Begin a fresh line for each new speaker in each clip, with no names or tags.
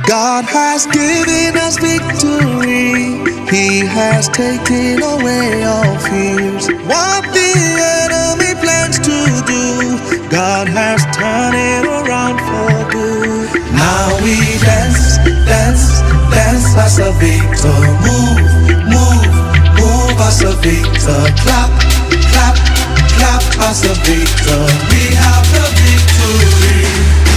God has given us victory. He has taken away all fears. What the enemy plans to do, God has turned it around for good. Now we dance, dance, dance as a victor. Move, move, move as a victor. Clap, clap, clap as a victor. We have the victory.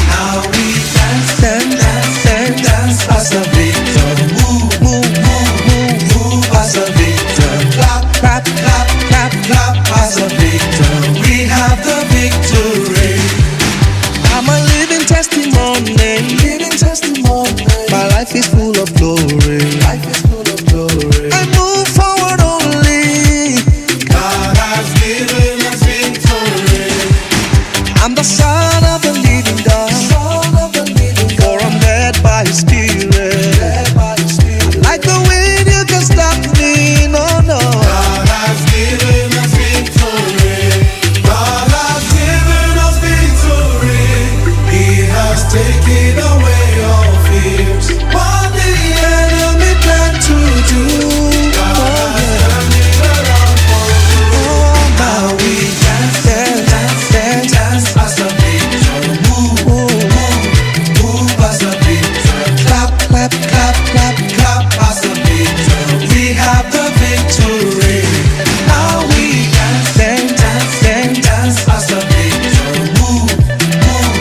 Now we dance, dance, dance, dance, dance as a victor. Move, move, move, move, move as a victor. Clap, clap, clap, clap, clap as a victor. We have the victory. I'm a living testimony. Living testimony. My life is full of glory. Life is full of glory. I move forward only. God has given us victory. I'm the son of the living God. For I'm led by His Spirit. Like the wind, you can stop me. No, no. God has given us victory. God has given us victory. He has taken away all fears. What the enemy planned to do, God has turned it around for good. Now we dance, dance, dance, dance, dance as a victor. Move, move, move, move as a victor. Clap, clap, clap, clap, clap as a victor. We have the victory. Now we dance, dance, dance, dance, dance as a victor. Move, move,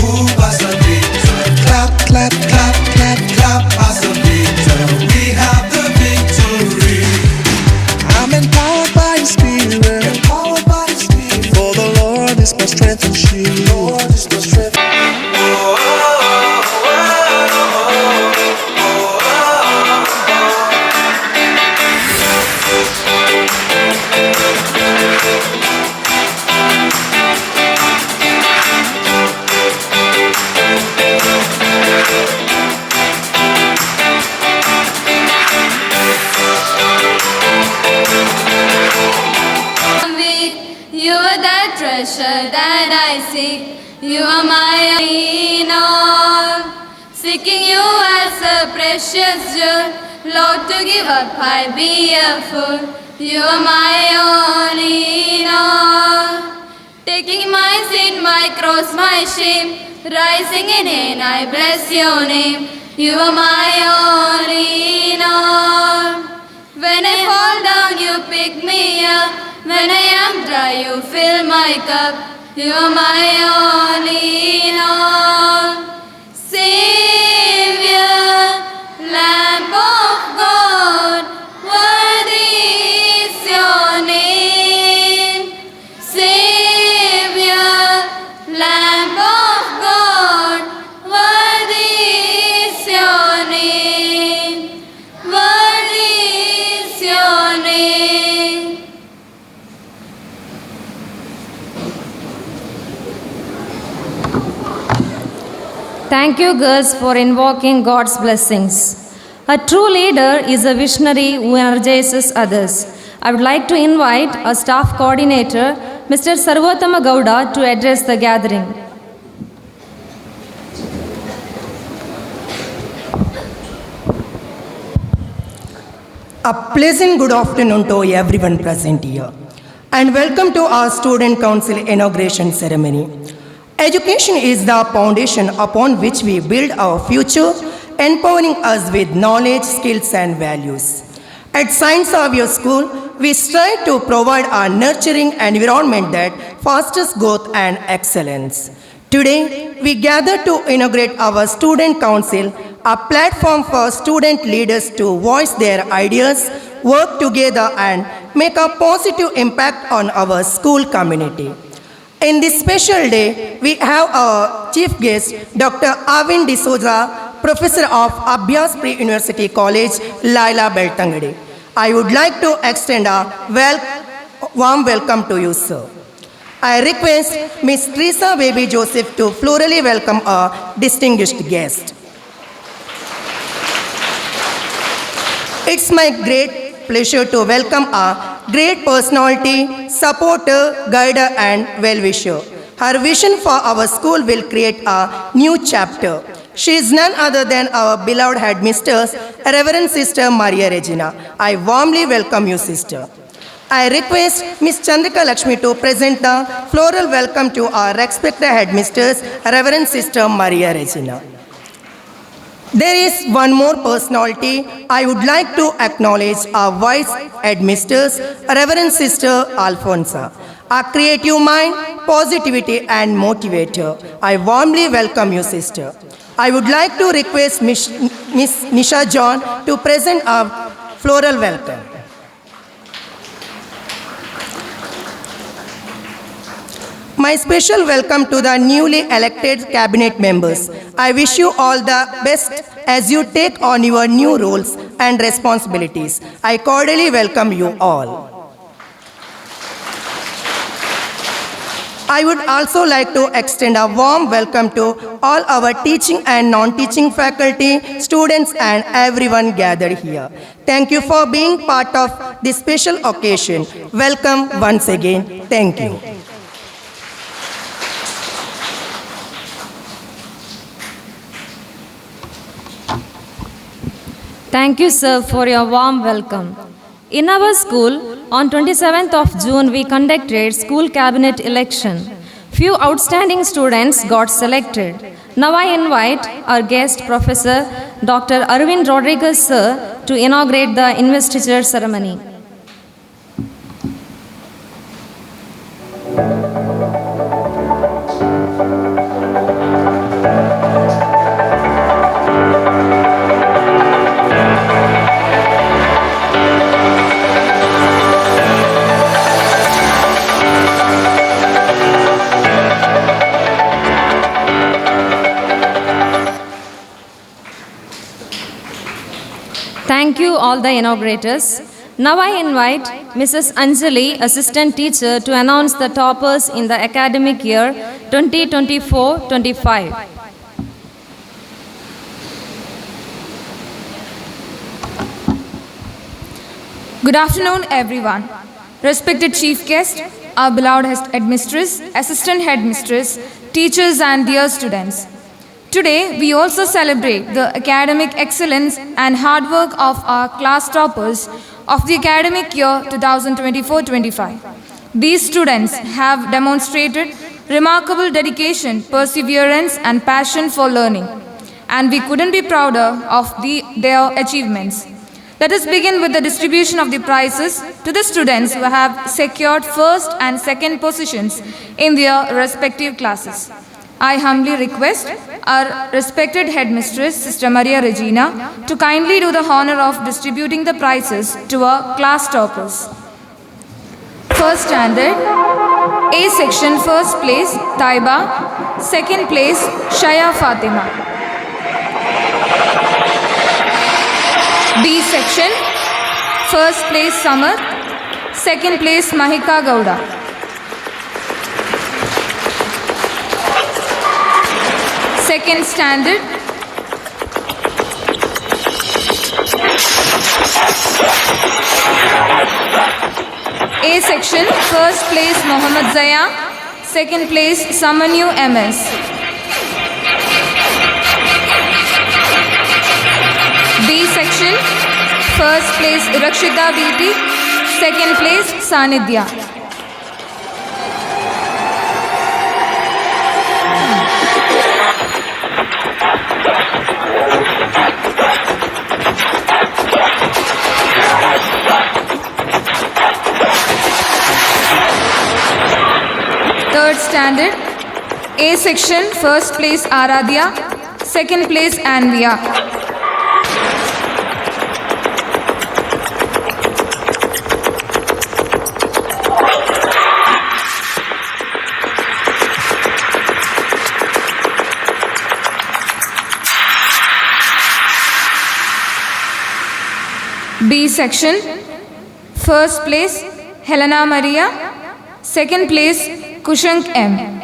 move as a victor. Clap, clap, clap, clap, clap as a victor. We have the victory. I'm empowered by His Spirit. Empowered by His Spirit. For the Lord is my strength and shield. Lord is my strength.
You are the treasure that I seek. You are my all. Seeking you as a precious jewel, Lord, to give up I be a fool. You are my all in all. Taking my sin, my cross, my shame, rising again, I bless your name. You are my all in all. When I fall down, you pick me up. When I am dry, you fill my cup. You are my all in all. Savior, Lamb of God, worthy is your name. Savior, Lamb of God, worthy is your name. Worthy is your name.
Thank you, girls, for invoking God's blessings. A true leader is a visionary who energizes others. I would like to invite our staff coordinator, Mr. Sarvottama Gowda, to address the gathering.
A pleasant good afternoon to everyone present here, and welcome to our Student Council inauguration ceremony. Education is the foundation upon which we build our future, empowering us with knowledge, skills, and values. At Science Xavier School, we strive to provide a nurturing environment that fosters growth and excellence. Today, we gather to inaugurate our Student Council, a platform for student leaders to voice their ideas, work together, and make a positive impact on our school community. In this special day, we have our chief guest, Dr. Arvind D'Souza, Professor of Abhyas Pre-University College, Laila Beltangade. I would like to extend a warm welcome to you, sir. I request Ms. Teresa Baby Joseph to florally welcome our distinguished guest. It's my great pleasure to welcome a great personality, supporter, guider, and well-wisher. Her vision for our school will create a new chapter. She is none other than our beloved headmistress, Reverend Sister Maria Regina. I warmly welcome you, Sister. I request Ms. Chandrika Lakshmi to present the floral welcome to our respected headmistress, Reverend Sister Maria Regina. There is one more personality I would like to acknowledge, our Vice Headmistress, Reverend Sister Alfonsa, a creative mind, positivity and motivator. I warmly welcome you, Sister. I would like to request Miss Nisha John to present a floral welcome. My special welcome to the newly elected cabinet members. I wish you all the best as you take on your new roles and responsibilities. I cordially welcome you all. I would also like to extend a warm welcome to all our teaching and non-teaching faculty, students and everyone gathered here. Thank you for being part of this special occasion. Welcome once again. Thank you.
Thank you, sir, for your warm welcome. In our school, on 27th of June, we conducted school cabinet election. Few outstanding students got selected. Now I invite our guest, Professor Dr. Arvind Rodriguez, sir, to inaugurate the investiture ceremony. Thank you, all the inaugurators. Now I invite Mrs. Anjali, Assistant Teacher, to announce the toppers in the academic year 2024-25.
Good afternoon, everyone. Respected Chief Guest, our beloved Headmistress, Assistant Headmistress, teachers and dear students. Today, we also celebrate the academic excellence and hard work of our class toppers of the academic year 2024-25. These students have demonstrated remarkable dedication, perseverance, and passion for learning, and we couldn't be prouder of their achievements. Let us begin with the distribution of the prizes to the students who have secured first and second positions in their respective classes. I humbly request our respected headmistress, Sister Maria Regina, to kindly do the honor of distributing the prizes to our class toppers. First standard, A section, first place, Taiba. Second place, Shaya Fatima. B section, first place, Samar. Second place, Mahika Gowda. Second standard, A section, first place Mohammad Zaya, second place Samanyu MS. B section, first place Rakshita BT, second place Sanidhya. Third standard, A section, first place Aradhya, second place Anvia. B section, first place Helena Maria, second place Kushank M.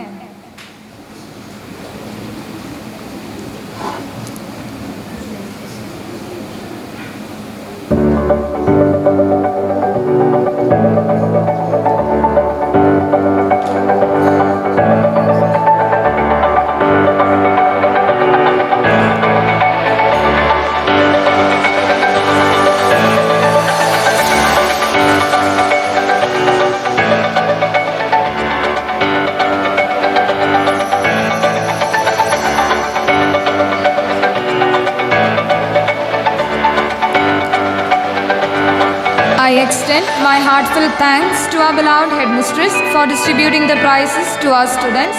extend my heartfelt thanks to our beloved headmistress for distributing the prizes to our students.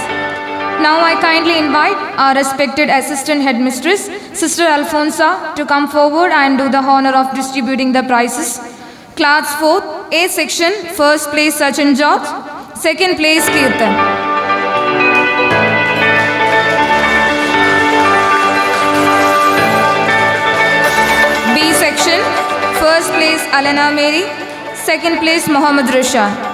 Now I kindly invite our respected assistant headmistress, Sister Alfonsa, to come forward and do the honor of distributing the prizes. Class 4th, A section, first place Sachin George, second place Kirtan. B section, first place Alena Mary, second place Mohammad Rishan.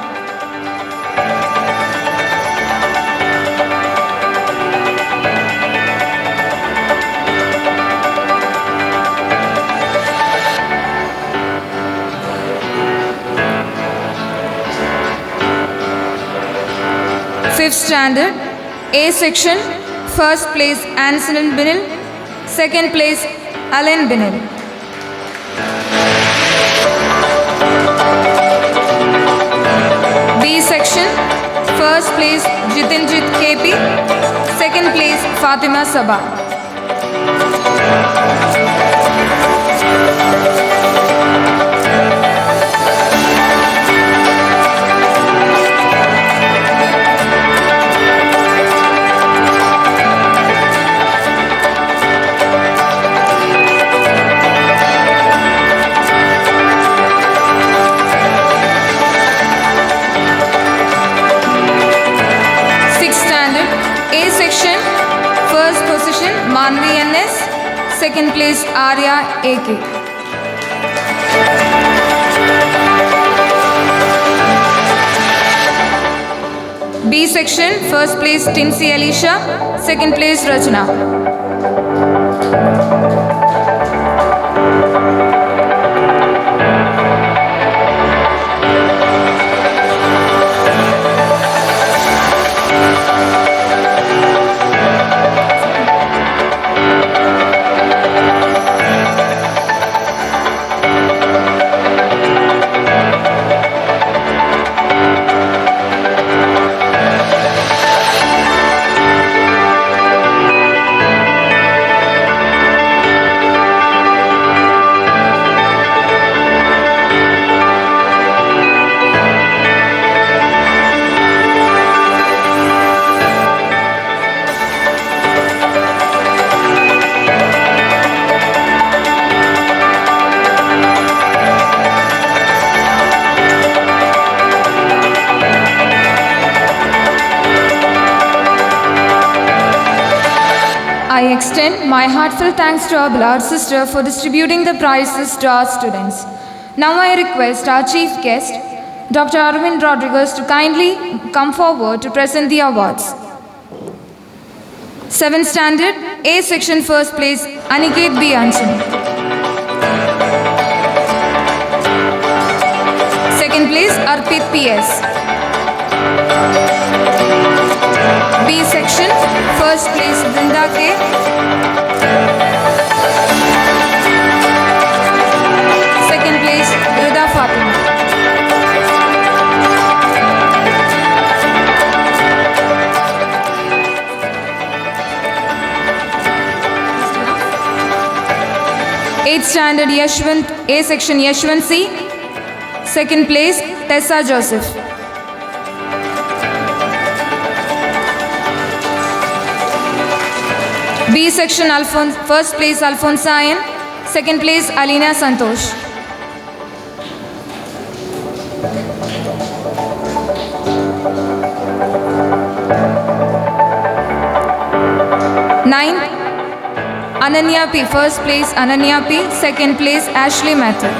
Fifth standard, A section, first place Anselin Binil, second place Alain Binil. B section, first place Jitinjit KP, second place Fatima Sabah. A section, first position Manvi NS, second place Arya AK. B section, first place Tinsy Alicia, second place Rachna. I extend my heartfelt thanks to our beloved sister for distributing the prizes to our students. Now I request our chief guest, Dr. Arvind Rodriguez, to kindly come forward to present the awards. 7th standard, A section, first place, Aniket B. Anjan. Second place, Arpit P.S. B section, first place Brinda K. Second place Rida Fatima. Eighth standard Yashwant, A section Yashwant C. Second place Tessa Joseph. B section, first place Alfonsa Ayan, second place Alina Santosh. Ninth, Ananya P, first place Ananya P, second place Ashley Matthew.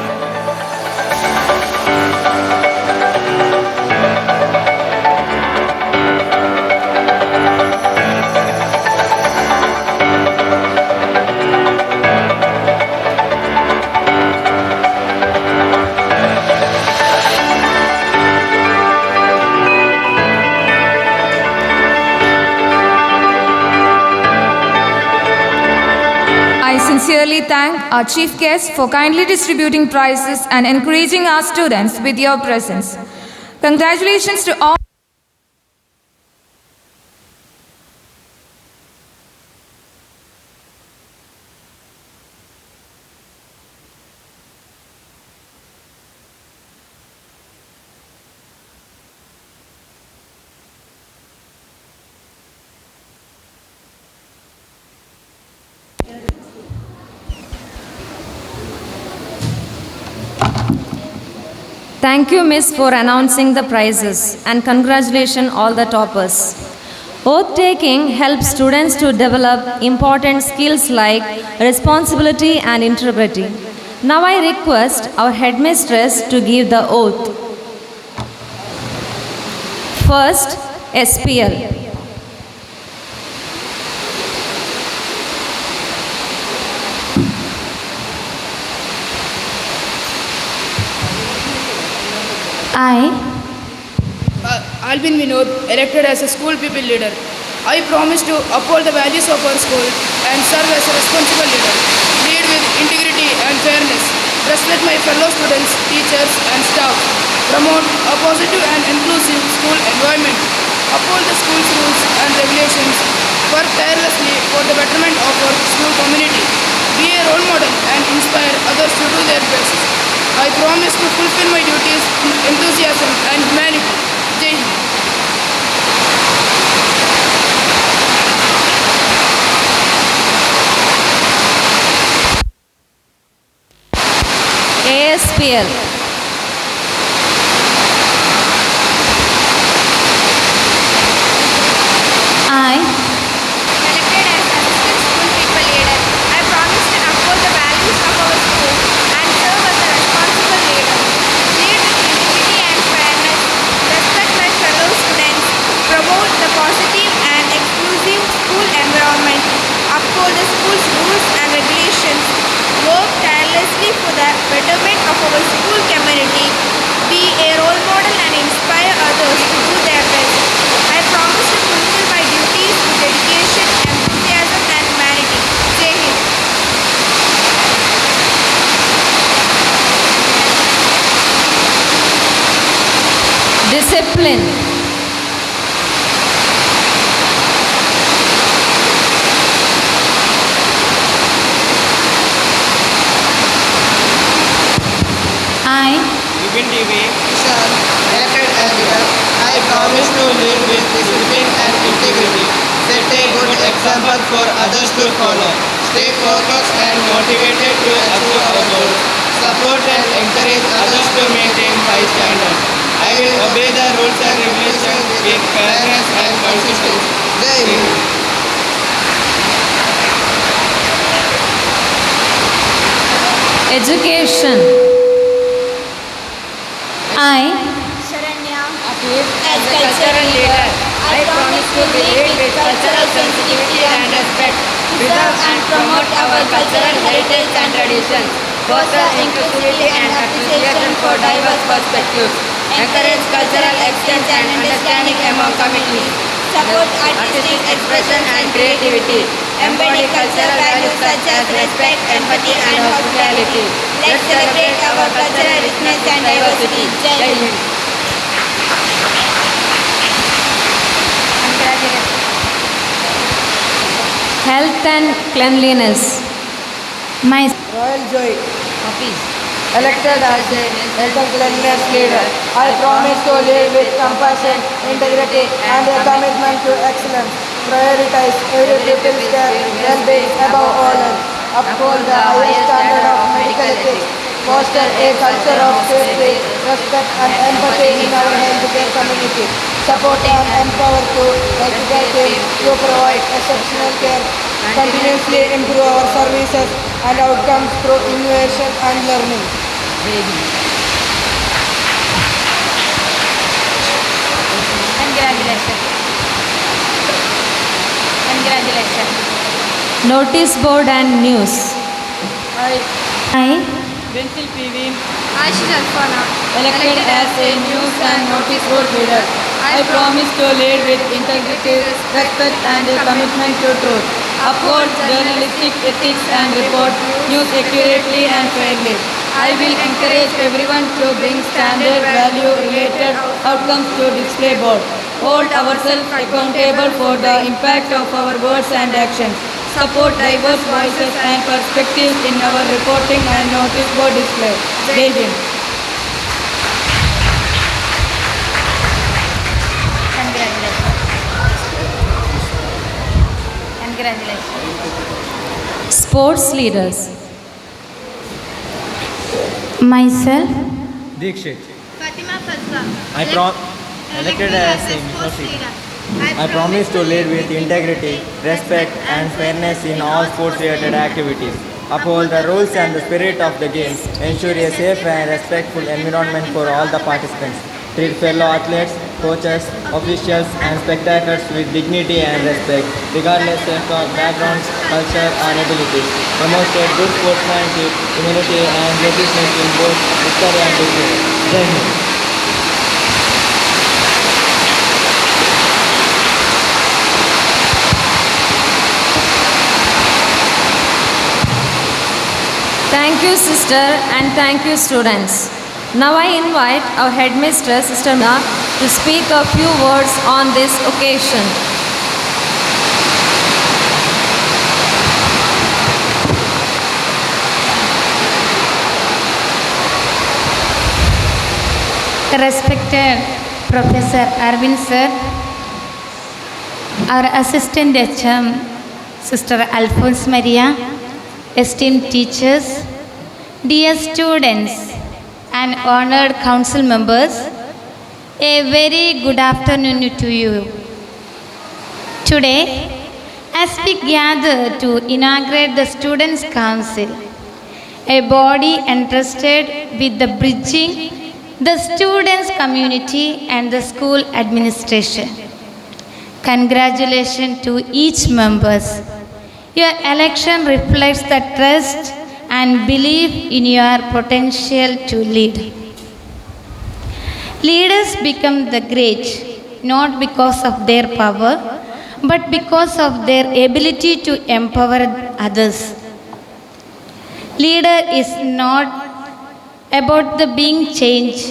I sincerely thank our chief guest for kindly distributing prizes and encouraging our students with your presence. Congratulations to all.
Thank you, Miss, for announcing the prizes, and congratulations all the toppers. Oath taking helps students to develop important skills like responsibility and integrity. Now I request our headmistress to give the oath. First, SPL. I,
Albin Vinod, elected as a school people leader. I promise to uphold the values of our school and serve as a responsible leader. Lead with integrity and fairness. Respect my fellow students, teachers and staff. Promote a positive and inclusive school environment. Uphold the school's rules and regulations. Work tirelessly for the betterment of our school community. Be a role model and inspire others to do their best. I promise to fulfill my duties with enthusiasm and humanity. Jai Hind.
ASPL. I,
Elected as assistant school people leader, I promise to uphold the values of our school and serve as a responsible leader. Lead with integrity and fairness, respect my fellow students, promote the positive and exclusive school environment, uphold the school's rules and regulations, work tirelessly for the betterment of our school community, be a role model and inspire others to do their best. I promise to fulfill my duties with dedication, enthusiasm and humanity. Jai Hind.
Discipline. I,
Vipin TV, Ishan, elected as leader, I promise to lead with discipline and integrity. Set a good example for others to follow. Stay focused and motivated to achieve our goals. Support and encourage others to maintain high standards. I will obey the rules and regulations with fairness and consistency. Jai Hind.
Education. I,
As cultural leader, I promise to lead with cultural sensitivity and respect, preserve and promote our cultural heritage and traditions, foster inclusivity and appreciation for diverse perspectives, encourage cultural exchange and understanding among communities, support artistic expression and creativity, embody cultural values such as respect, empathy and hospitality. Let's celebrate our cultural richness and diversity. Jai Hind.
Health and Cleanliness. My
Royal Joy, elected as a health and cleanliness leader. I promise to lead with compassion, integrity and a commitment to excellence. Prioritize every people's care, well-being above all else. Uphold the highest standard of medical ethics. Foster a culture of safety, respect and empathy in our healthcare community. Support and empower to healthcare team to provide exceptional care. Continuously improve our services and outcomes through innovation and learning.
Notice board and news. I,
Pencil PV,
Ashish Alfana,
elected as a news and notice board leader. I promise to lead with integrity, respect and a commitment to truth. Uphold journalistic ethics and report news accurately and fairly. I will encourage everyone to bring standard value-related outcomes to display board. Hold ourselves accountable for the impact of our words and actions. Support diverse voices and perspectives in our reporting and notice board display. Jai Hind.
Sports leaders.
Myself,
Dikshit,
Elected as a sports leader. I promise to lead with integrity, respect and fairness in all sports-related activities. Uphold the rules and the spirit of the games. Ensure a safe and respectful environment for all the participants. Treat fellow athletes, coaches, officials and spectators with dignity and respect, regardless of their backgrounds, culture or abilities. Promote good sportsmanship, humility and graciousness in both victory and defeat. Jai Hind.
Thank you, sister, and thank you, students. Now I invite our headmistress, Sister Na, to speak a few words on this occasion.
Respected Professor Arvind sir, our assistant HM, Sister Alphonse Maria, esteemed teachers, dear students and honored council members, a very good afternoon to you. Today, as we gather to inaugurate the Students' Council, a body entrusted with the bridging the students' community and the school administration. Congratulations to each members. Your election reflects the trust and belief in your potential to lead. Leaders become the great not because of their power, but because of their ability to empower others. Leader is not about the being changed.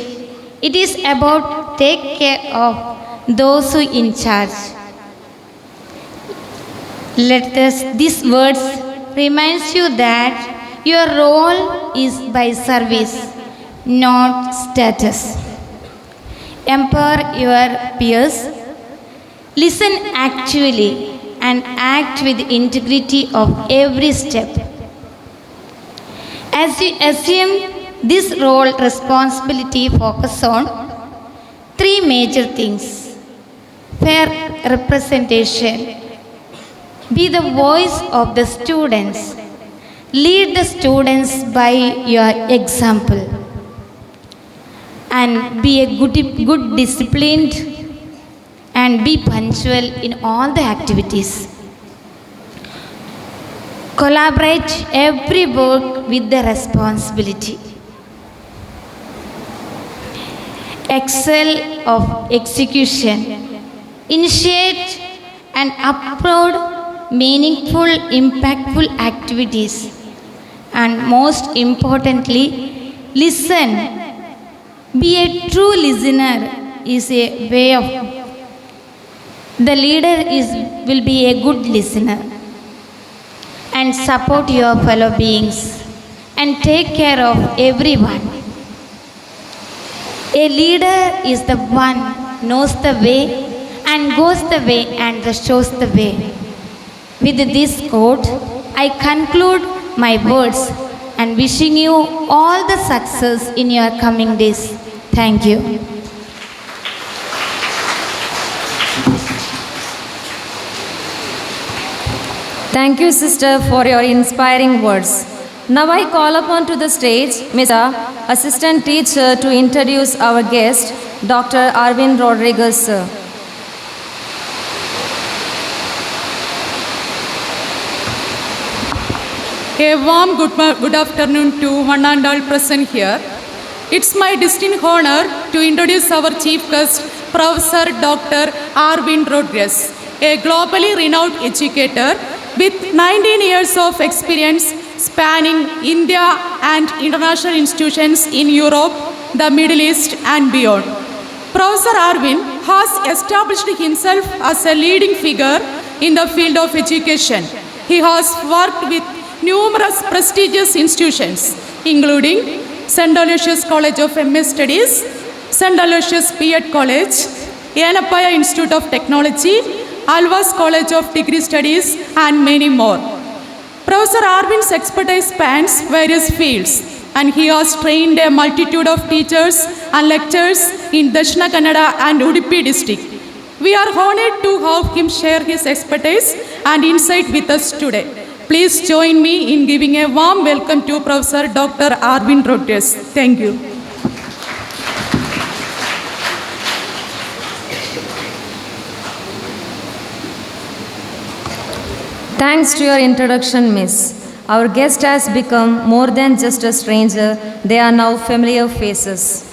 It is about take care of those who in charge. Let us, these words reminds you that your role is by service, not status. Empower your peers, listen actually and act with integrity of every step. As you assume this role, responsibility focus on three major things. Fair representation. Be the voice of the students. Lead the students by your example. And be a good disciplined and be punctual in all the activities. Collaborate every work with the responsibility. Excel of execution. Initiate and upload meaningful, impactful activities. And most importantly, listen. Be a true listener is a way of, the leader will be a good listener. And support your fellow beings and take care of everyone. A leader is the one knows the way and goes the way and shows the way. With this quote, I conclude my words and wishing you all the success in your coming days. Thank you.
Thank you, sister, for your inspiring words. Now I call upon to the stage Mr. Assistant Teacher to introduce our guest, Dr. Arvind Rodriguez, sir.
A warm good afternoon to one and all present here. It's my distinct honor to introduce our chief guest, Professor Dr. Arvind Rodriguez, a globally renowned educator with 19 years of experience spanning India and international institutions in Europe, the Middle East and beyond. Professor Arvind has established himself as a leading figure in the field of education. He has worked with numerous prestigious institutions, including St. Aloysius College of MS Studies, St. Aloysius B.Ed College, Yanapaya Institute of Technology, Alvas College of Degree Studies, and many more. Professor Arvind's expertise spans various fields, and he has trained a multitude of teachers and lecturers in Dakshina Kannada and Udupi district. We are honored to have him share his expertise and insight with us today. Please join me in giving a warm welcome to Professor Dr. Arvind Rodriguez. Thank you.
Thanks to your introduction, Miss. Our guest has become more than just a stranger, they are now familiar faces.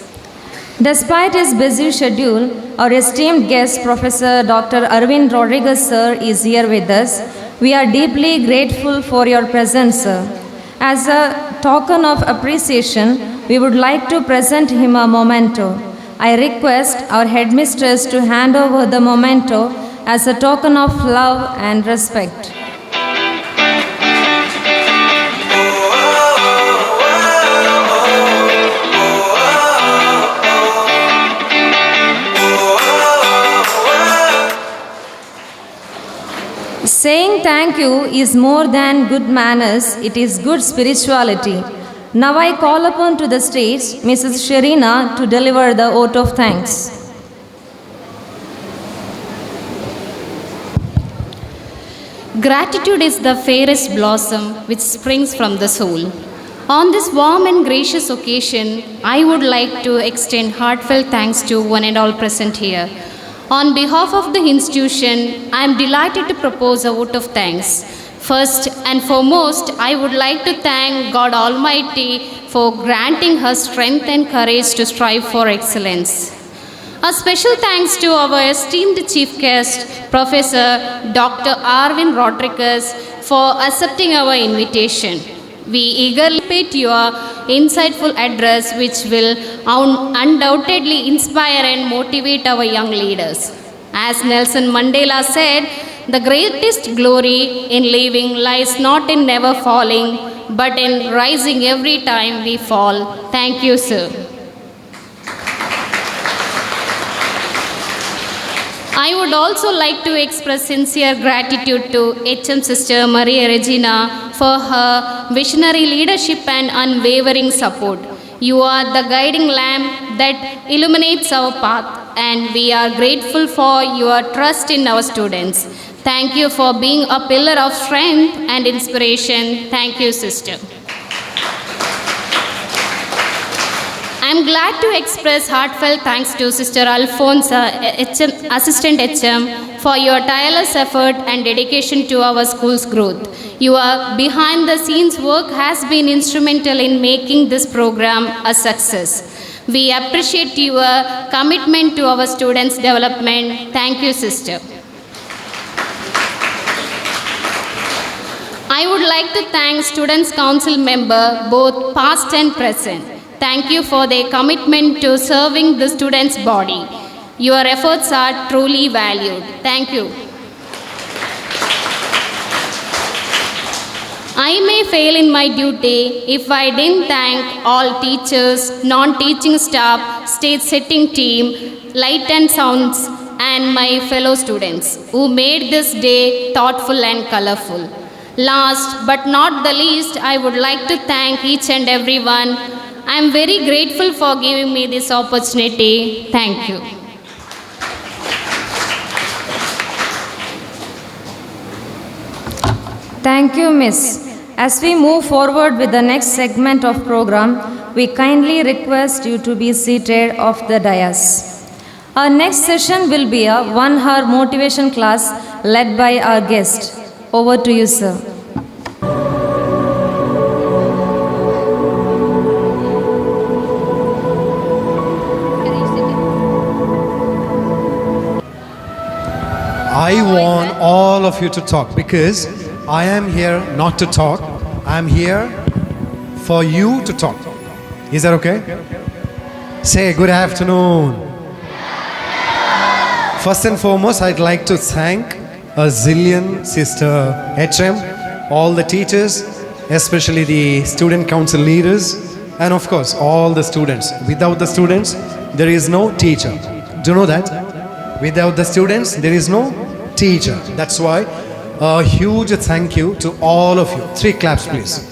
Despite his busy schedule, our esteemed guest, Professor Dr. Arvind Rodriguez, sir, is here with us. We are deeply grateful for your presence, sir. As a token of appreciation, we would like to present him a memento. I request our headmistress to hand over the memento as a token of love and respect. Saying thank you is more than good manners, it is good spirituality. Now I call upon to the stage Mrs. Sharina to deliver the vote of thanks.
Gratitude is the fairest blossom which springs from the soul. On this warm and gracious occasion, I would like to extend heartfelt thanks to one and all present here. On behalf of the institution, I am delighted to propose a vote of thanks. First and foremost, I would like to thank God Almighty for granting her strength and courage to strive for excellence. A special thanks to our esteemed chief guest, Professor Dr. Arvind Rodriguez, for accepting our invitation. We eagerly await your insightful address, which will undoubtedly inspire and motivate our young leaders. As Nelson Mandela said, the greatest glory in living lies not in never falling, but in rising every time we fall. Thank you, sir. I would also like to express sincere gratitude to HM Sister Maria Regina for her visionary leadership and unwavering support. You are the guiding lamp that illuminates our path, and we are grateful for your trust in our students. Thank you for being a pillar of strength and inspiration. Thank you, sister. I am glad to express heartfelt thanks to Sister Alfonsa, Assistant HM, for your tireless effort and dedication to our school's growth. Your behind-the-scenes work has been instrumental in making this program a success. We appreciate your commitment to our students' development. Thank you, sister. I would like to thank Students' Council members, both past and present. Thank you for their commitment to serving the students' body. Your efforts are truly valued. Thank you. I may fail in my duty if I didn't thank all teachers, non-teaching staff, stage setting team, light and sounds, and my fellow students who made this day thoughtful and colorful. Last but not the least, I would like to thank each and everyone. I am very grateful for giving me this opportunity. Thank you.
Thank you, Miss. As we move forward with the next segment of program, we kindly request you to be seated off the dais. Our next session will be a 1-hour motivation class led by our guest. Over to you, sir.
I want all of you to talk because I am here not to talk. I am here for you to talk. Is that okay? Say good afternoon. First and foremost, I'd like to thank a zillion Sister HM, all the teachers, especially the student council leaders, and of course all the students. Without the students, there is no teacher. Do you know that? Without the students, there is no teacher. That's why a huge thank you to all of you. 3 claps, please.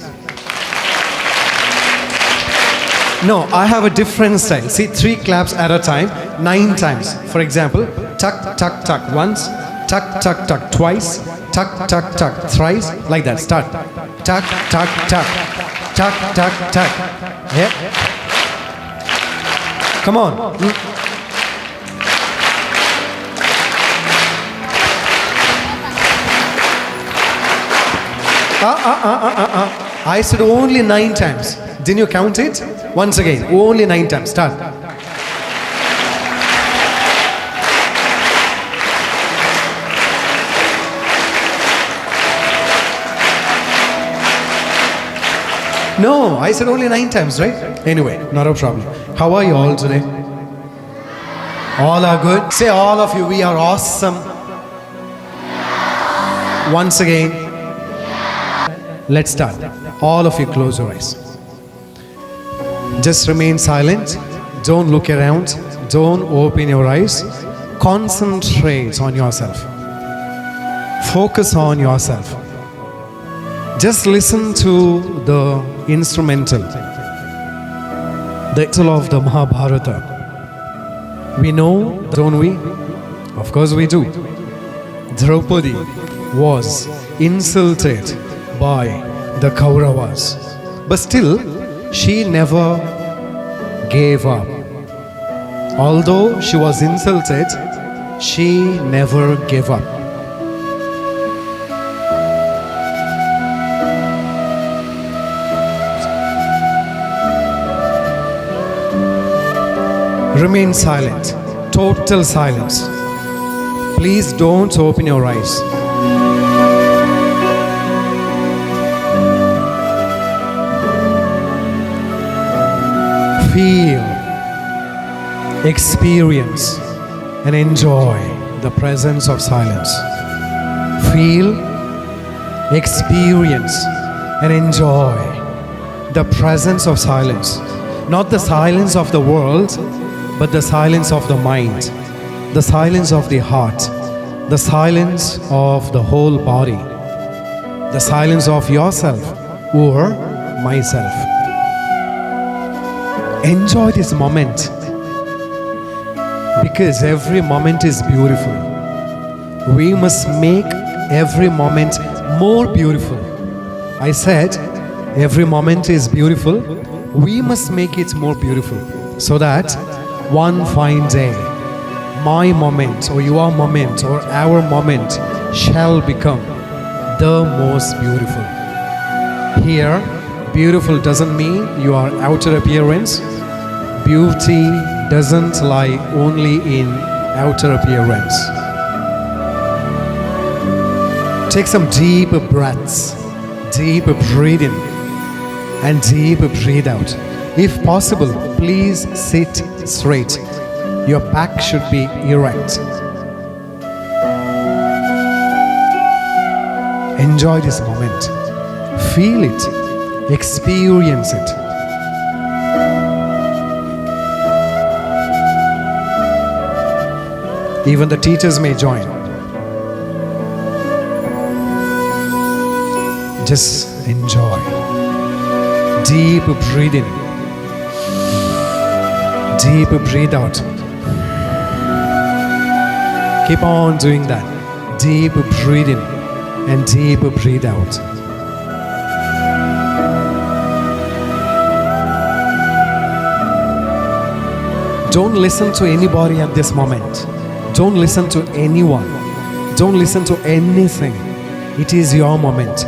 No, I have a different style. See, 3 claps at a time, 9 times. For example, tuck, tuck, tuck once, tuck, tuck, tuck twice, tuck, tuck, tuck thrice, like that. Start. Tuck, tuck, tuck, tuck, tuck, tuck. Yeah. Come on. I said only 9 times. Didn't you count it? Once again, only 9 times. Start. No, I said only 9 times, right? Anyway, not a problem. How are you all today? All are good? Say all of you, we are awesome. Once again. Let's start. All of you close your eyes. Just remain silent. Don't look around. Don't open your eyes. Concentrate on yourself. Focus on yourself. Just listen to the instrumental. The title of the Mahabharata. We know, don't we? Of course we do. Draupadi was insulted by the Kauravas. But still, she never gave up. Although she was insulted, she never gave up. Remain silent. Total silence. Please don't open your eyes. Feel, experience, and enjoy the presence of silence. Feel, experience, and enjoy the presence of silence. Not the silence of the world, but the silence of the mind, the silence of the heart, the silence of the whole body, the silence of yourself or myself. Enjoy this moment because every moment is beautiful. We must make every moment more beautiful. I said every moment is beautiful. We must make it more beautiful so that one fine day my moment or your moment or our moment shall become the most beautiful. Here, beautiful doesn't mean your outer appearance. Beauty doesn't lie only in outer appearance. Take some deep breaths, deep breathing, and deep breathe out. If possible, please sit straight. Your back should be erect. Enjoy this moment. Feel it. Experience it. Even the teachers may join. Just enjoy. Deep breathing. Deep breathe out. Keep on doing that. Deep breathing and deep breathe out. Don't listen to anybody at this moment. Don't listen to anyone. Don't listen to anything. It is your moment.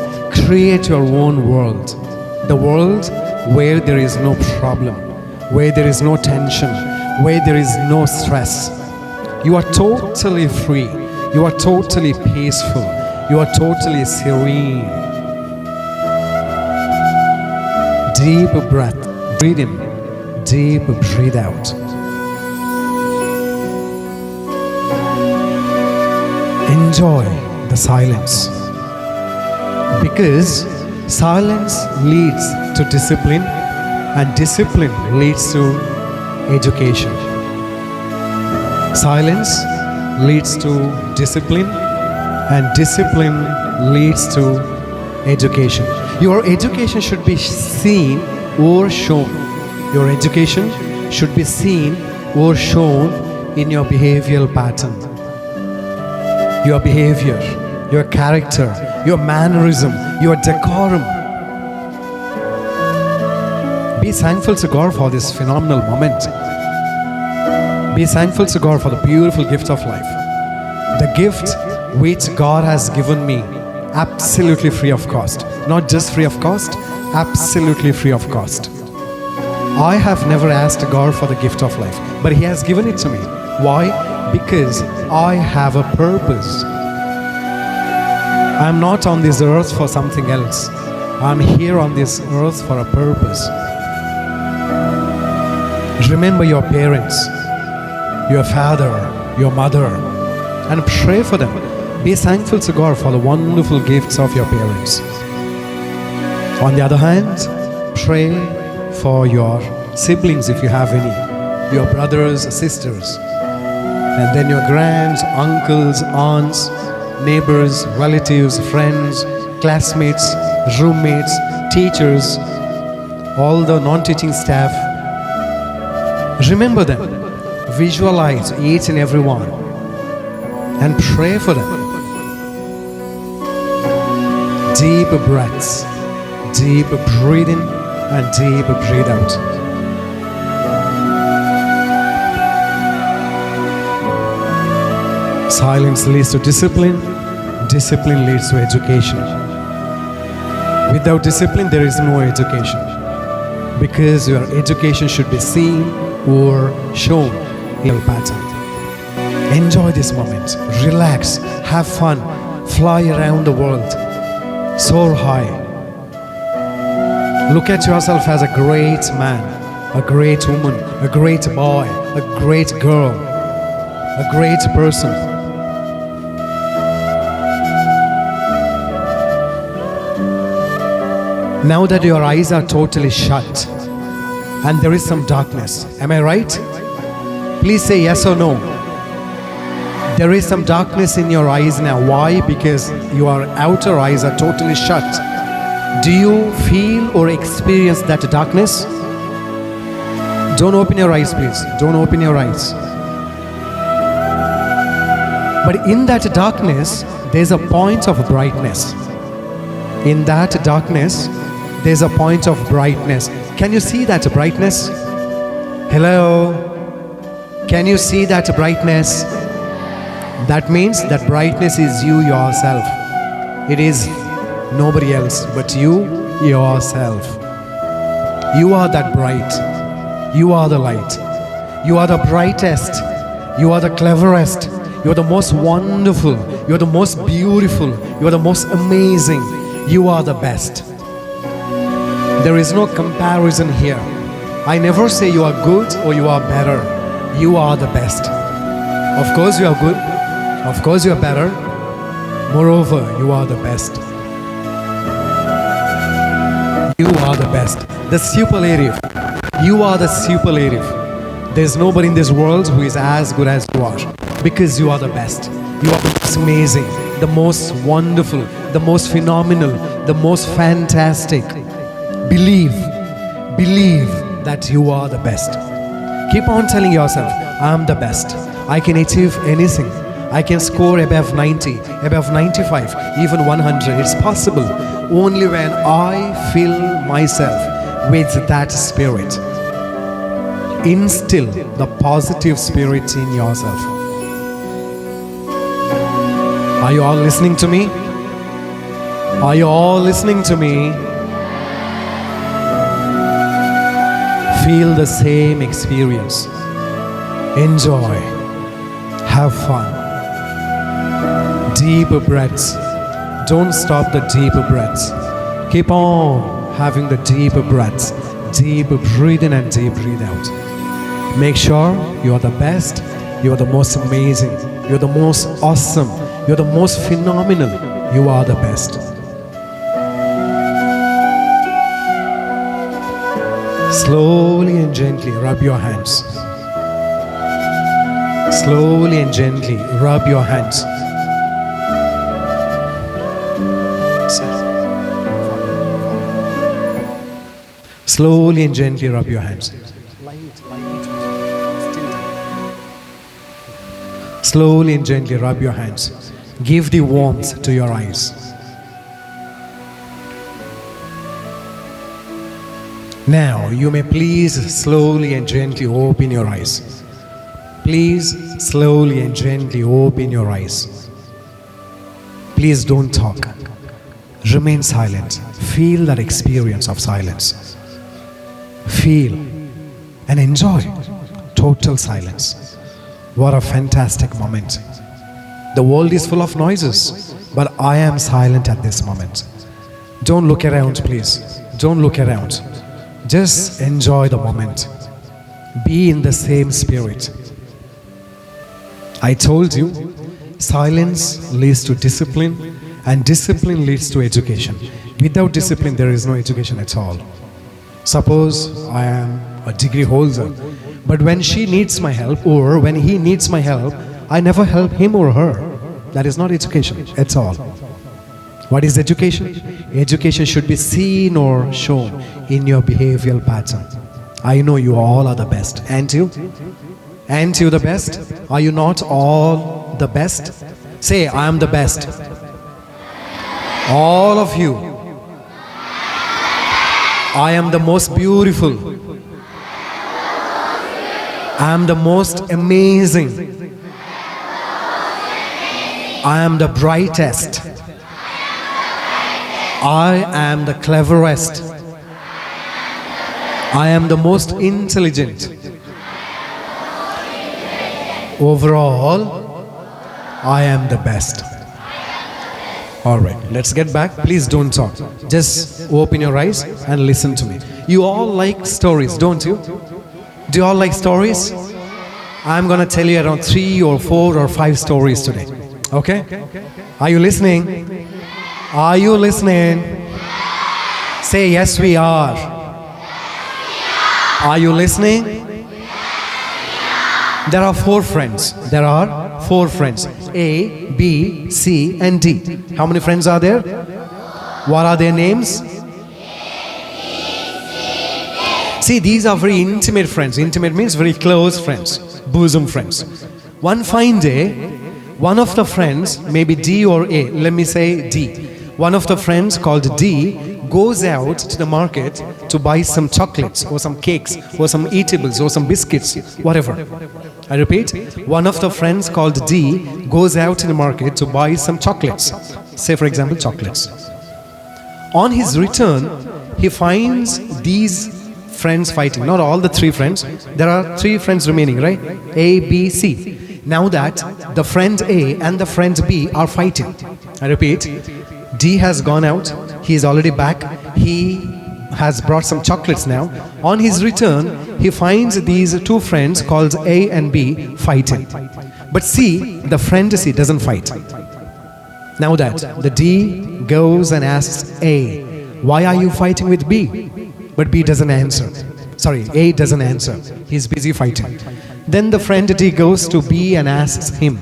Create your own world. The world where there is no problem, where there is no tension, where there is no stress. You are totally free. You are totally peaceful. You are totally serene. Deep breath. Breathe in. Deep breathe out. Enjoy the silence. Because silence leads to discipline, and discipline leads to education. Silence leads to discipline, and discipline leads to education. Your education should be seen or shown. Your education should be seen or shown in your behavioral pattern. Your behavior, your character, your mannerism, your decorum. Be thankful to God for this phenomenal moment. Be thankful to God for the beautiful gift of life. The gift which God has given me, absolutely free of cost. Not just free of cost, absolutely free of cost. I have never asked God for the gift of life, but He has given it to me. Why? Because I have a purpose. I am not on this earth for something else. I am here on this earth for a purpose. Remember your parents, your father, your mother, and pray for them. Be thankful to God for the wonderful gifts of your parents. On the other hand, pray for your siblings if you have any, your brothers, sisters, and then your grands, uncles, aunts, neighbors, relatives, friends, classmates, roommates, teachers, all the non-teaching staff. Remember them, visualize each and every one, and pray for them. Deep breaths, deep breathing, and deep breathe out. Silence leads to discipline, discipline leads to education. Without discipline, there is no education, because your education should be seen or shown in a pattern. Enjoy this moment, relax, have fun, fly around the world, soar high. Look at yourself as a great man, a great woman, a great boy, a great girl, a great person. Now that your eyes are totally shut and there is some darkness, am I right? Please say yes or no. There is some darkness in your eyes now. Why? Because your outer eyes are totally shut. Do you feel or experience that darkness? Don't open your eyes, please. Don't open your eyes. But in that darkness, there's a point of brightness. In that darkness, there's a point of brightness. Can you see that brightness? Hello? Can you see that brightness? That means that brightness is you yourself. It is nobody else but you yourself. You are that bright. You are the light. You are the brightest. You are the cleverest. You are the most wonderful. You are the most beautiful. You are the most amazing. You are the best. There is no comparison here. I never say you are good or you are better. You are the best. Of course you are good. Of course you are better. Moreover, you are the best. You are the best. The superlative. You are the superlative. There's nobody in this world who is as good as you are. Because you are the best. You are the most amazing, the most wonderful, the most phenomenal, the most fantastic. Believe that you are the best. Keep on telling yourself, I am the best. I can achieve anything. I can score above 90, above 95, even 100. It's possible only when I fill myself with that spirit. Instill the positive spirit in yourself. Are you all listening to me? Are you all listening to me? Feel the same experience. Enjoy. Have fun. Deep breaths. Don't stop the deep breaths. Keep on having the deep breaths. Deep breathe in and deep breathe out. Make sure you are the best. You are the most amazing. You are the most awesome. You are the most phenomenal. You are the best. Slowly and gently rub your hands. Slowly and gently rub your hands. Slowly and gently rub your hands. Slowly and gently rub your hands. Give the warmth to your eyes. Now, you may please slowly and gently open your eyes. Please slowly and gently open your eyes. Please don't talk. Remain silent. Feel that experience of silence. Feel and enjoy total silence. What a fantastic moment. The world is full of noises, but I am silent at this moment. Don't look around, please. Don't look around. Just enjoy the moment. Be in the same spirit. I told you, silence leads to discipline, and discipline leads to education. Without discipline, there is no education at all. Suppose I am a degree holder, but when she needs my help or when he needs my help, I never help him or her. That is not education at all. What is education? Education should be seen or shown in your behavioral pattern. I know you all are the best. And you? And you the best? Are you not all the best? Say, I am the best. All of you. I am the most beautiful. I am the most amazing. I am the brightest. I am the cleverest. I am the most intelligent. Overall, I am the best. Alright, let's get back. Please don't talk. Just open your eyes and listen to me. You all like stories, don't you? Do you all like stories? I'm gonna tell you around 3 or 4 or 5 stories today. Okay? Are you listening? Are you listening? Say, yes, we are. Are you listening? There are 4 friends. There are 4 friends. A, B, C, and D. How many friends are there? What are their names? See, these are very intimate friends. Intimate means very close friends. Bosom friends. One fine day, one of the friends, maybe D or A, let me say D. One of the friends called D goes out to the market to buy some chocolates or some cakes or some eatables or some biscuits, whatever. I repeat, one of the friends called D goes out to the market to buy some chocolates. Say for example, chocolates. On his return, he finds these friends fighting. Not all the 3 friends. There are 3 friends remaining, right? A, B, C. Now that the friend A and the friend B are fighting. I repeat, D has gone out. He is already back. He has brought some chocolates now. On his return, he finds these 2 friends called A and B fighting. But C, the friend C, doesn't fight. Now that the D goes and asks A, why are you fighting with B? But B doesn't answer. Sorry, A doesn't answer. He's busy fighting. Then the friend D goes to B and asks him,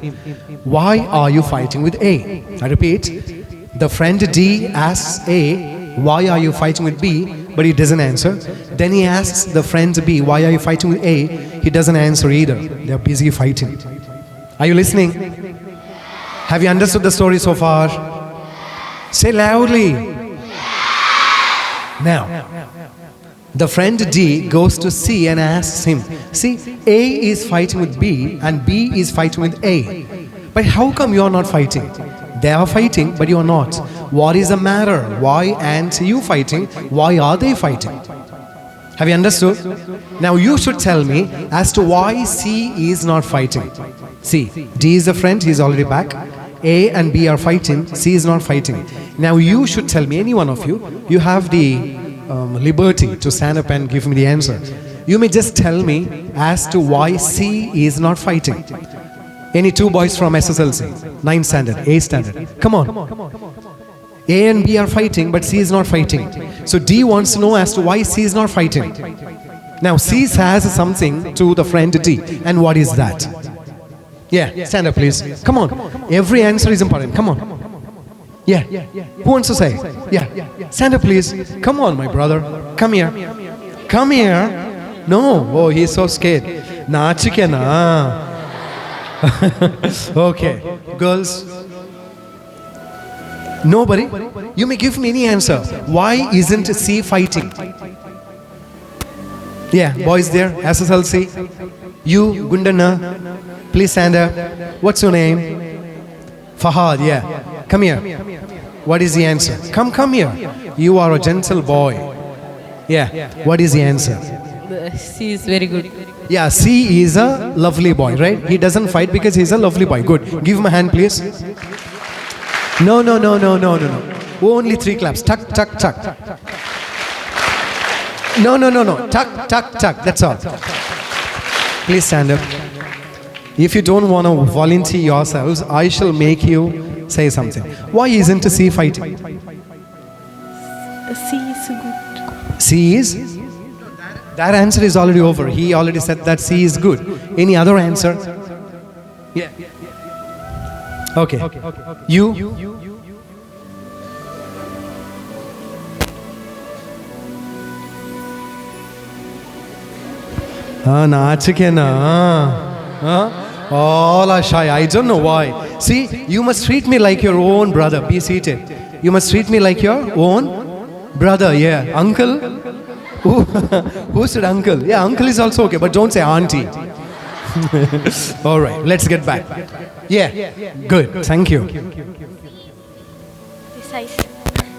why are you fighting with A? I repeat, the friend D asks A, why are you fighting with B? But he doesn't answer. Then he asks the friend B, why are you fighting with A? He doesn't answer either. They are busy fighting. Are you listening? Have you understood the story so far? Say loudly. Now, the friend D goes to C and asks him, see, A is fighting with B and B is fighting with A. But how come you are not fighting? They are fighting, but you are not. What is the matter? Why aren't you fighting? Why are they fighting? Have you understood? Now you should tell me as to why C is not fighting. See, D is a friend, he is already back. A and B are fighting, C is not fighting. Now you should tell me, any one of you, you have the liberty to stand up and give me the answer. You may just tell me as to why C is not fighting. Any 2 boys from SSLC, 9th standard, 8th standard. Come on. A and B are fighting, but C is not fighting. So D wants to know as to why C is not fighting. Now C says something to the friend D. And what is that? Yeah, stand up please. Come on. Every answer is important. Come on. Yeah. Who wants to say? Yeah. Stand up please. Come on, my brother. Come here. Come here. No. Oh, he's so scared. Nachikena. Okay. Girls. Nobody? You may give me any answer. Why isn't C fighting? Yeah, boys there. SSLC. You, Gundana. Please stand up. What's your name? Fahad, yeah. Come here. What is the answer? Come here. You are a gentle boy. Yeah. What is the answer?
C is very good.
Yeah, C is a lovely boy, right? He doesn't fight because he's a lovely boy. Good. Give him a hand, please. No. Only 3 claps. Tuck. No. Tuck. That's all. Please stand up. If you don't want to volunteer yourselves, I shall make you say something. Why isn't C fighting?
C is good.
C is? That answer is already over. He already said that C is good. Any other answer? Yeah. Okay. You? All are shy. I don't know why. See, you must treat me like your own brother. Be seated. You must treat me like your own brother. Yeah. Uncle? Who said uncle? Yeah, uncle is also okay, but don't say auntie. All right, let's get back. Yeah, good. Thank you.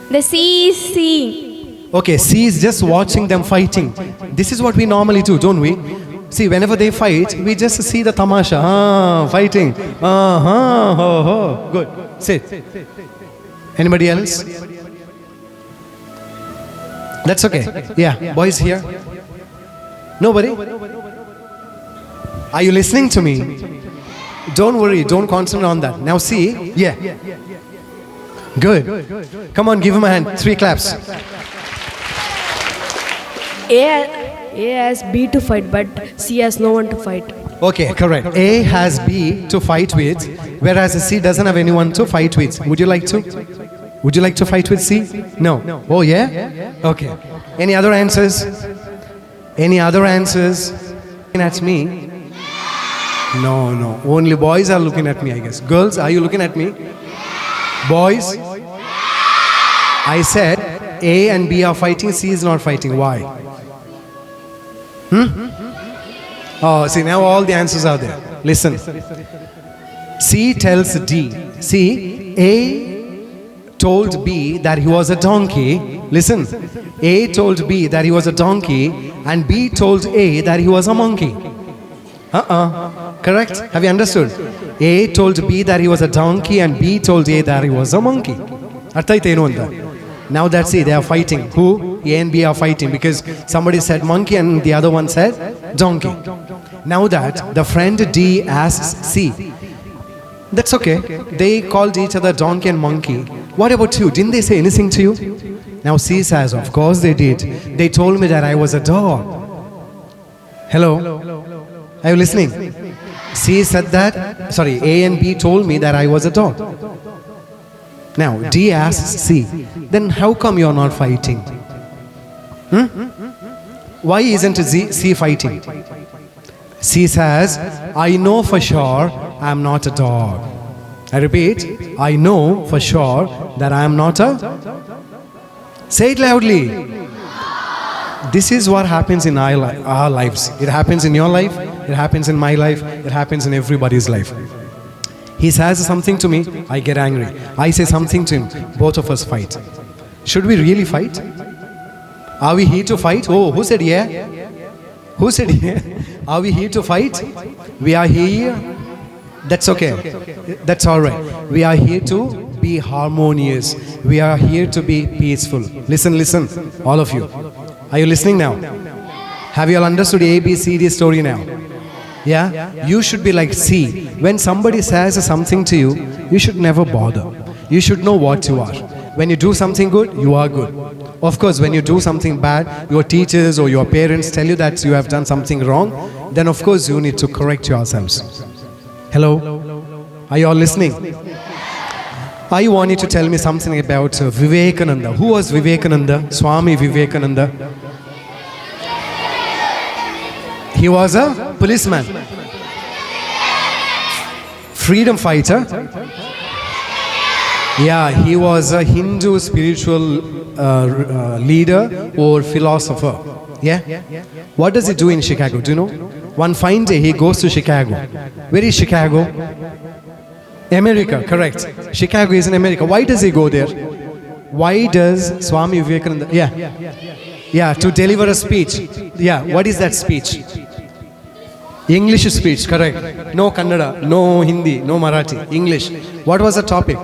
The C is seeing.
Okay, C is just watching them fighting. This is what we normally do, don't we? See, whenever they fight, we just see the tamasha. Fighting. Good. Sit. Anybody else? That's okay. Yeah, boys here. Nobody? Are you listening to me? Don't worry, don't concentrate on that. Now see, yeah. Good. Come on, give him a hand. 3 claps.
A has B to fight, but C has no one to fight.
Okay, correct. A has B to fight with, whereas C doesn't have anyone to fight with. Would you like to? Would you like to fight with C? No. Oh, yeah? Okay. Any other answers? Any other answers? Looking at me? No. Only boys are looking at me, I guess. Girls, are you looking at me? Boys? I said A and B are fighting, C is not fighting. Why? Oh, see, now all the answers are there. Listen. C tells D. See, A told B that he was a donkey. Listen. A told B that he was a donkey, and B told A that he was a monkey. Correct? Have you understood? A told B that he was a donkey, and B told A that he was a monkey. Now that's it, they are fighting. Who? A and B are fighting because somebody said monkey and the other one said donkey. Now that the friend D asks C, that's okay. They called each other donkey and monkey. What about you? Didn't they say anything to you? Now C says, of course they did. They told me that I was a dog. Hello? Are you listening? C said that, sorry, A and B told me that I was a dog. Now D asks C, then how come you're not fighting? Why isn't C fighting? C says, I know for sure I'm not a dog. I repeat, I know for sure that I am not a... Say it loudly. This is what happens in our lives. It happens in your life, it happens in my life, it happens in everybody's life. He says something to me, I get angry. I say something to him, both of us fight. Should we really fight? Are we here to fight? Oh, who said yeah? Who said yeah? Are we here to fight? We are here. That's okay. That's all right. We are here to be harmonious. We are here to be peaceful. Listen, all of you. Are you listening now? Have you all understood A, B, C, D story now? Yeah? You should be like C. When somebody says something to you, you should never bother. You should know what you are. When you do something good, you are good. Of course, when you do something bad, your teachers or your parents tell you that you have done something wrong, then of course you need to correct yourselves. Hello? Are you all listening? I want you to tell me something about Vivekananda. Who was Vivekananda? Swami Vivekananda. He was a policeman. Freedom fighter. Yeah, he was a Hindu spiritual leader or philosopher. Yeah? What does he do in Chicago? Do you know? One fine day he goes to Chicago. Where is Chicago? America, correct. Chicago is in America. Why does he go there? Why does Swami Vivekananda? Yeah, to deliver a speech. Yeah, what is that speech? English speech, correct. No Kannada, no Hindi, no Marathi. English. What was the topic?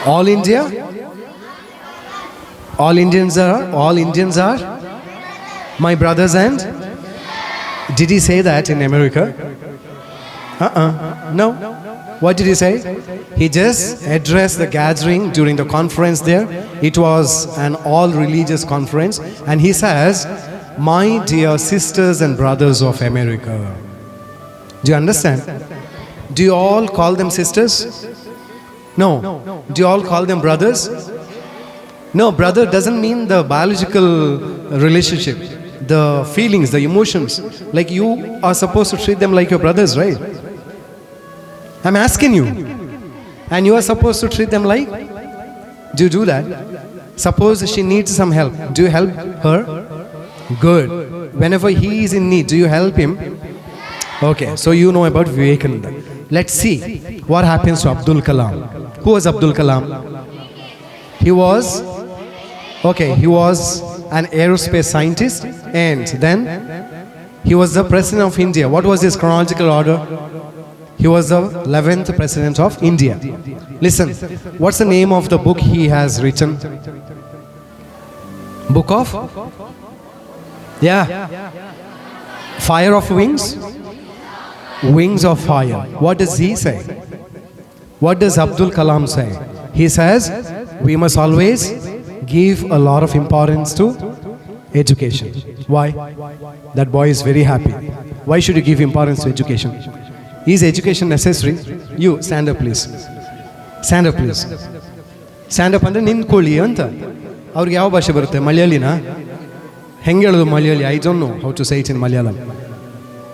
All India? All Indians are my brothers and? Did he say that in America? No. What did he say? He just addressed the gathering during the conference there. It was an all religious conference, and he says, my dear sisters and brothers of America. Do you understand? Do you all call them sisters? No. Do you all call them brothers? No, brother doesn't mean the biological relationship, the feelings, the emotions. Like you are supposed to treat them like your brothers, right? I'm asking you. And you are supposed to treat them like? Do you do that? Suppose she needs some help. Do you help her? Good. Whenever he is in need, do you help him? Okay, so you know about Vivekananda. Let's see what happens to Abdul Kalam. Who was Abdul Kalam? He was an aerospace scientist, and then he was the president of India. What was his chronological order? He was the 11th president of India. Listen, what's the name of the book he has written? Book of? Yeah. Fire of Wings? Wings of Fire. What does he say? What does Abdul Kalam say? He says, we must always give a lot of importance to education. Why? That boy is very happy. Why should you give importance to education? Is education necessary? You, stand up please. Stand up please. Stand up ಅಂದ್ರೆ ನಿಂತ್ಕೊಳ್ಳಿ ಅಂತ. ಅವ್ರಿಗೆ ಯಾವ ಭಾಷೆ ಬರುತ್ತೆ? ಮಲಯಾಳಿನಾ? ಹೆಂಗೆ ಹೇಳೋದು Malayali? I don't know how to say it in Malayalam.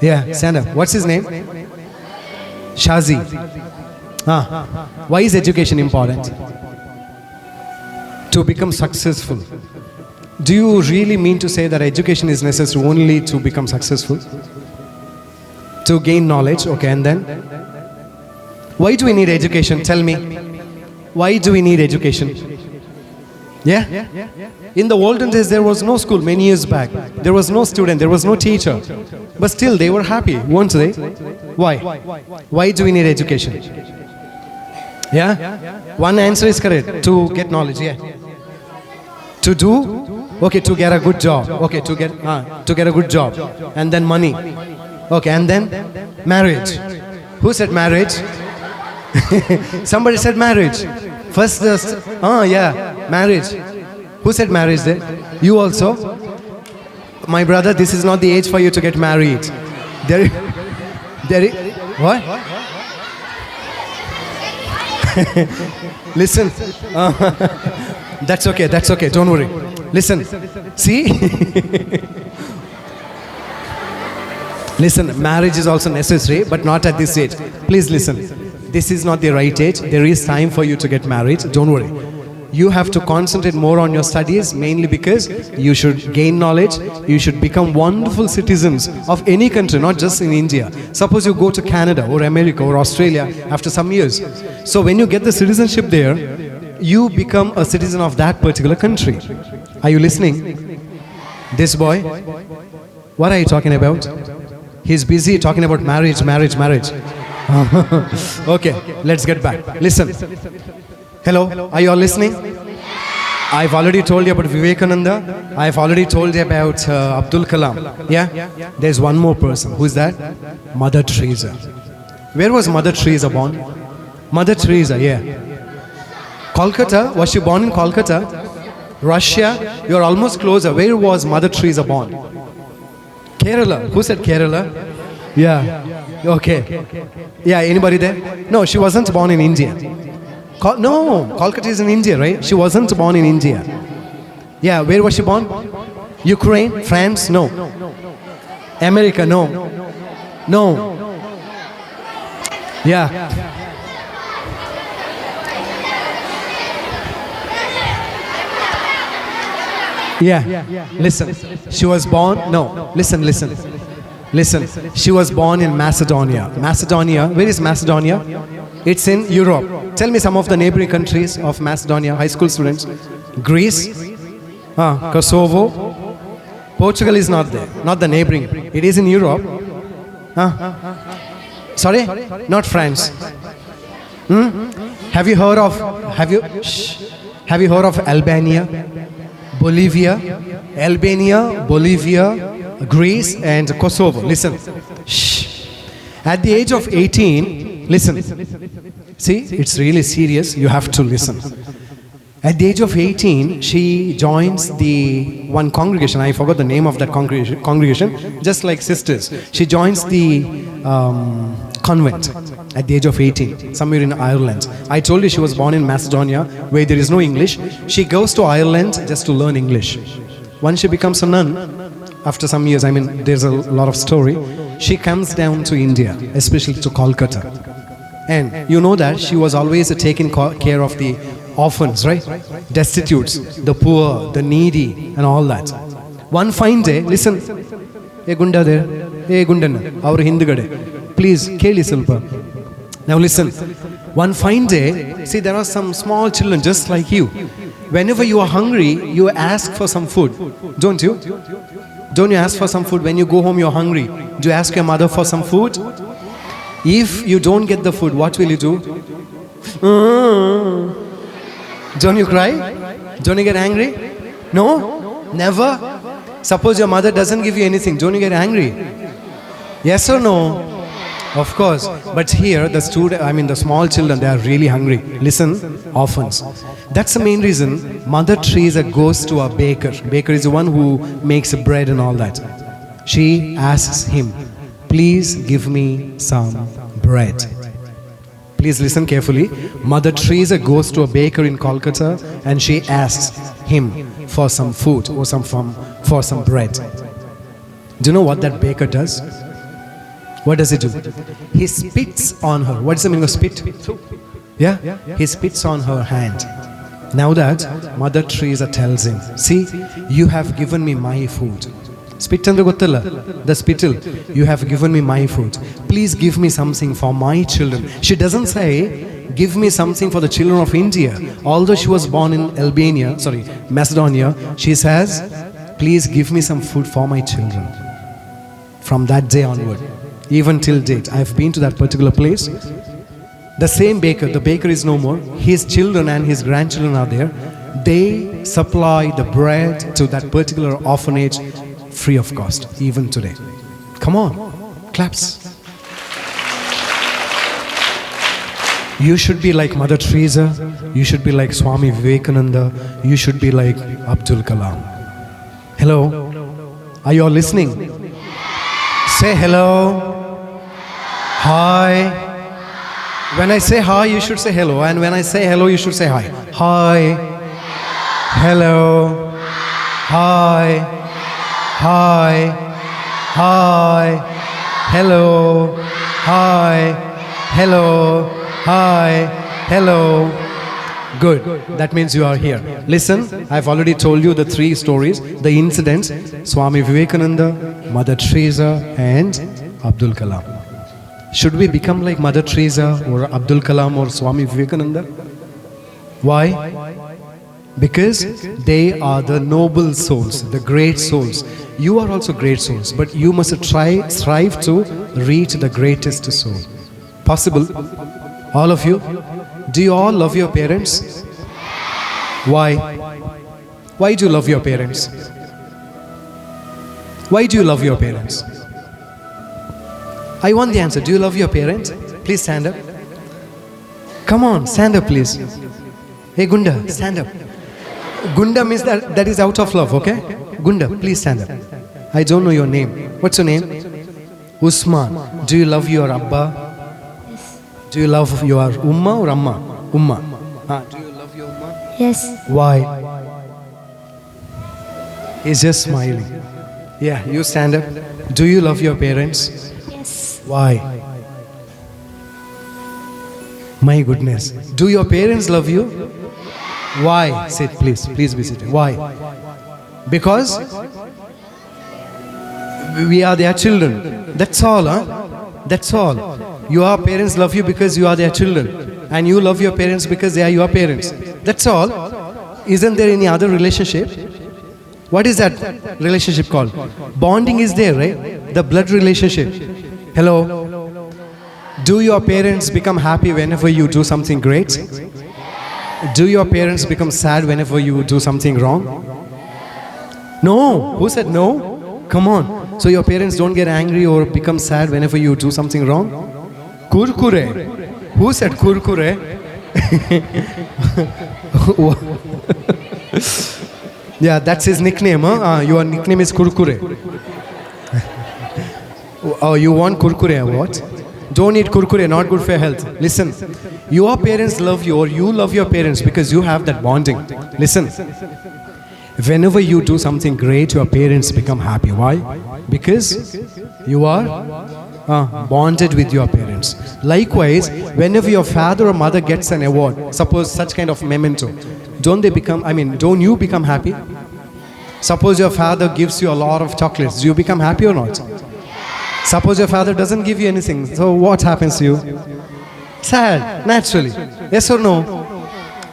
Yeah, stand up. What's his name? Shazi. Why is education important? To become successful. Do you really mean to say that education is necessary only to become successful? To gain knowledge, okay, and then? Why do we need education? Tell me. Why do we need education? Yeah? In the olden days, there was no school many years back. There was no student, there was no teacher. But still, they were happy, weren't they? Why? Why do we need education? Yeah? One answer is correct. To get knowledge, yeah. To do? Okay, to get a good job. Okay, to get a good job. And then money. Okay, and then marriage. Who said marriage? Somebody said marriage. First, marriage. Who said marriage then? You also? My brother, this is not the age for you to get married. What? Listen. That's okay, don't worry. Listen, see? Listen, marriage is also necessary, but not at this age. Please listen. This is not the right age. There is time for you to get married. Don't worry. You have to concentrate more on your studies, mainly because you should gain knowledge. You should become wonderful citizens of any country, not just in India. Suppose you go to Canada or America or Australia after some years. So when you get the citizenship there, you become a citizen of that particular country. Are you listening? This boy, what are you talking about? He's busy talking about marriage. Okay, let's get back. Listen. Hello, are you all listening? I've already told you about Vivekananda. I've already told you about Abdul Kalam. Yeah? There's one more person. Who is that? Mother Teresa. Where was Mother Teresa born? Mother Teresa, yeah. Kolkata. Was she born in Kolkata? Russia. You're almost closer. Where was Mother Teresa born? Kerala. Who said Kerala? Yeah. Okay. Yeah, anybody there? No, she wasn't born in India. No, Kolkata is in India, right? She wasn't born in India. Yeah, where was she born? Ukraine? France? No. America, no. No. Yeah. Yeah. Listen. She was born. No. Listen. Listen. She was born in Macedonia. Macedonia. Where is Macedonia? It's in Europe. Tell me some of the neighboring countries of Macedonia. High school students. Greece. Kosovo. Portugal is not there. Not the neighboring. It is in Europe. Sorry? Not France. Have you heard of Albania? Bolivia, Greece, and Kosovo. Listen. Shh. At the age of 18, listen. See, it's really serious. You have to listen. At the age of 18, she joins the one congregation. I forgot the name of that congregation. Just like sisters. She joins the convent at the age of 18, somewhere in Ireland. I told you she was born in Macedonia, where there is no English. She goes to Ireland just to learn English. Once she becomes a nun, after some years, I mean, there's a lot of story, she comes down to India, especially to Kolkata. And you know that she was always taking care of the orphans, right? Destitutes, the poor, the needy, and all that. One fine day, listen, hey Gunda there, hey Gundana, our Hindugade, please, Keli Silpa. Now listen, one fine day, see, there are some small children just like you. Whenever you are hungry, you ask for some food, don't you? Don't you ask for some food? When you go home, you're hungry. Do you ask your mother for some food? If you don't get the food, what will you do? Don't you cry? Don't you get angry? No? Never? Suppose your mother doesn't give you anything, don't you get angry? Yes or no? Of course. But here, the small children, they are really hungry. Listen, orphans. That's the main reason Mother Teresa goes to a baker. Baker is the one who makes bread and all that. She asks him, please give me some bread. Please listen carefully. Mother Teresa goes to a baker in Kolkata and she asks him for some food or for some bread. Do you know what that baker does? What does he do? He spits on her. What is the meaning of spit? Yeah? He spits on her hand. Now that Mother Teresa tells him, see, you have given me my food. Spit andre gottalla, the spittle. You have given me my food. Please give me something for my children. She doesn't say, give me something for the children of India. Although she was born in Macedonia, she says, please give me some food for my children. From that day onward, even till date, I have been to that particular place. The same baker, the baker is no more. His children and his grandchildren are there. They supply the bread to that particular orphanage free of cost, even today. Come on, claps. You should be like Mother Teresa. You should be like Swami Vivekananda. You should be like Abdul Kalam. Hello? Are you all listening? Say hello. Hi. When I say hi, you should say hello. And when I say hello, you should say hi. Hi. Hello. Hi. Hi. Hi. Hello. Hi. Hello. Hi. Hello. Good. That means you are here. Listen, I've already told you the three stories, the incidents, Swami Vivekananda, Mother Teresa, and Abdul Kalam. Should we become like Mother Teresa or Abdul Kalam or Swami Vivekananda? Why? Because they are the noble souls, the great souls. You are also great souls, but you must strive to reach the greatest soul. Possible? All of you? Do you all love your parents? Why? Why do you love your parents? Why do you love your parents? I want the answer. Do you love your parents? Please stand up. Come on, stand up please. Hey Gunda, stand up. Gunda means that is out of love, okay? Gunda, please stand up. I don't know your name. What's your name? Usman. Do you love your Abba?
Yes.
Do you love your Umma or Amma? Umma. Do you love your Umma?
Yes.
Why? He's just smiling. Yeah, you stand up. Do you love your parents?
Yes.
Why? My goodness. Do your parents love you? Why? Sit, please. Please be seated. Why? Because we are their children. That's all, huh? That's all. Your parents love you because you are their children. And you love your parents because they are your parents. That's all. Isn't there any other relationship? What is that relationship called? Bonding is there, right? The blood relationship. Hello? Do your parents become happy whenever you do something great? Do your parents become sad whenever you do something wrong? No. Who said no? Come on. So your parents don't get angry or become sad whenever you do something wrong? Kurkure. Who said kurkure? Yeah, that's his nickname. Huh? Your nickname is Kurkure. Oh, you want Kurkure? What? Don't eat Kurkure, not good for your health. Listen, your parents love you or you love your parents because you have that bonding. Listen, whenever you do something great, your parents become happy. Why? Because you are bonded with your parents. Likewise, whenever your father or mother gets an award, suppose such kind of memento, don't you become happy? Suppose your father gives you a lot of chocolates, do you become happy or not? Suppose your father doesn't give you anything, so what happens to you? Sad, naturally. Yes or no?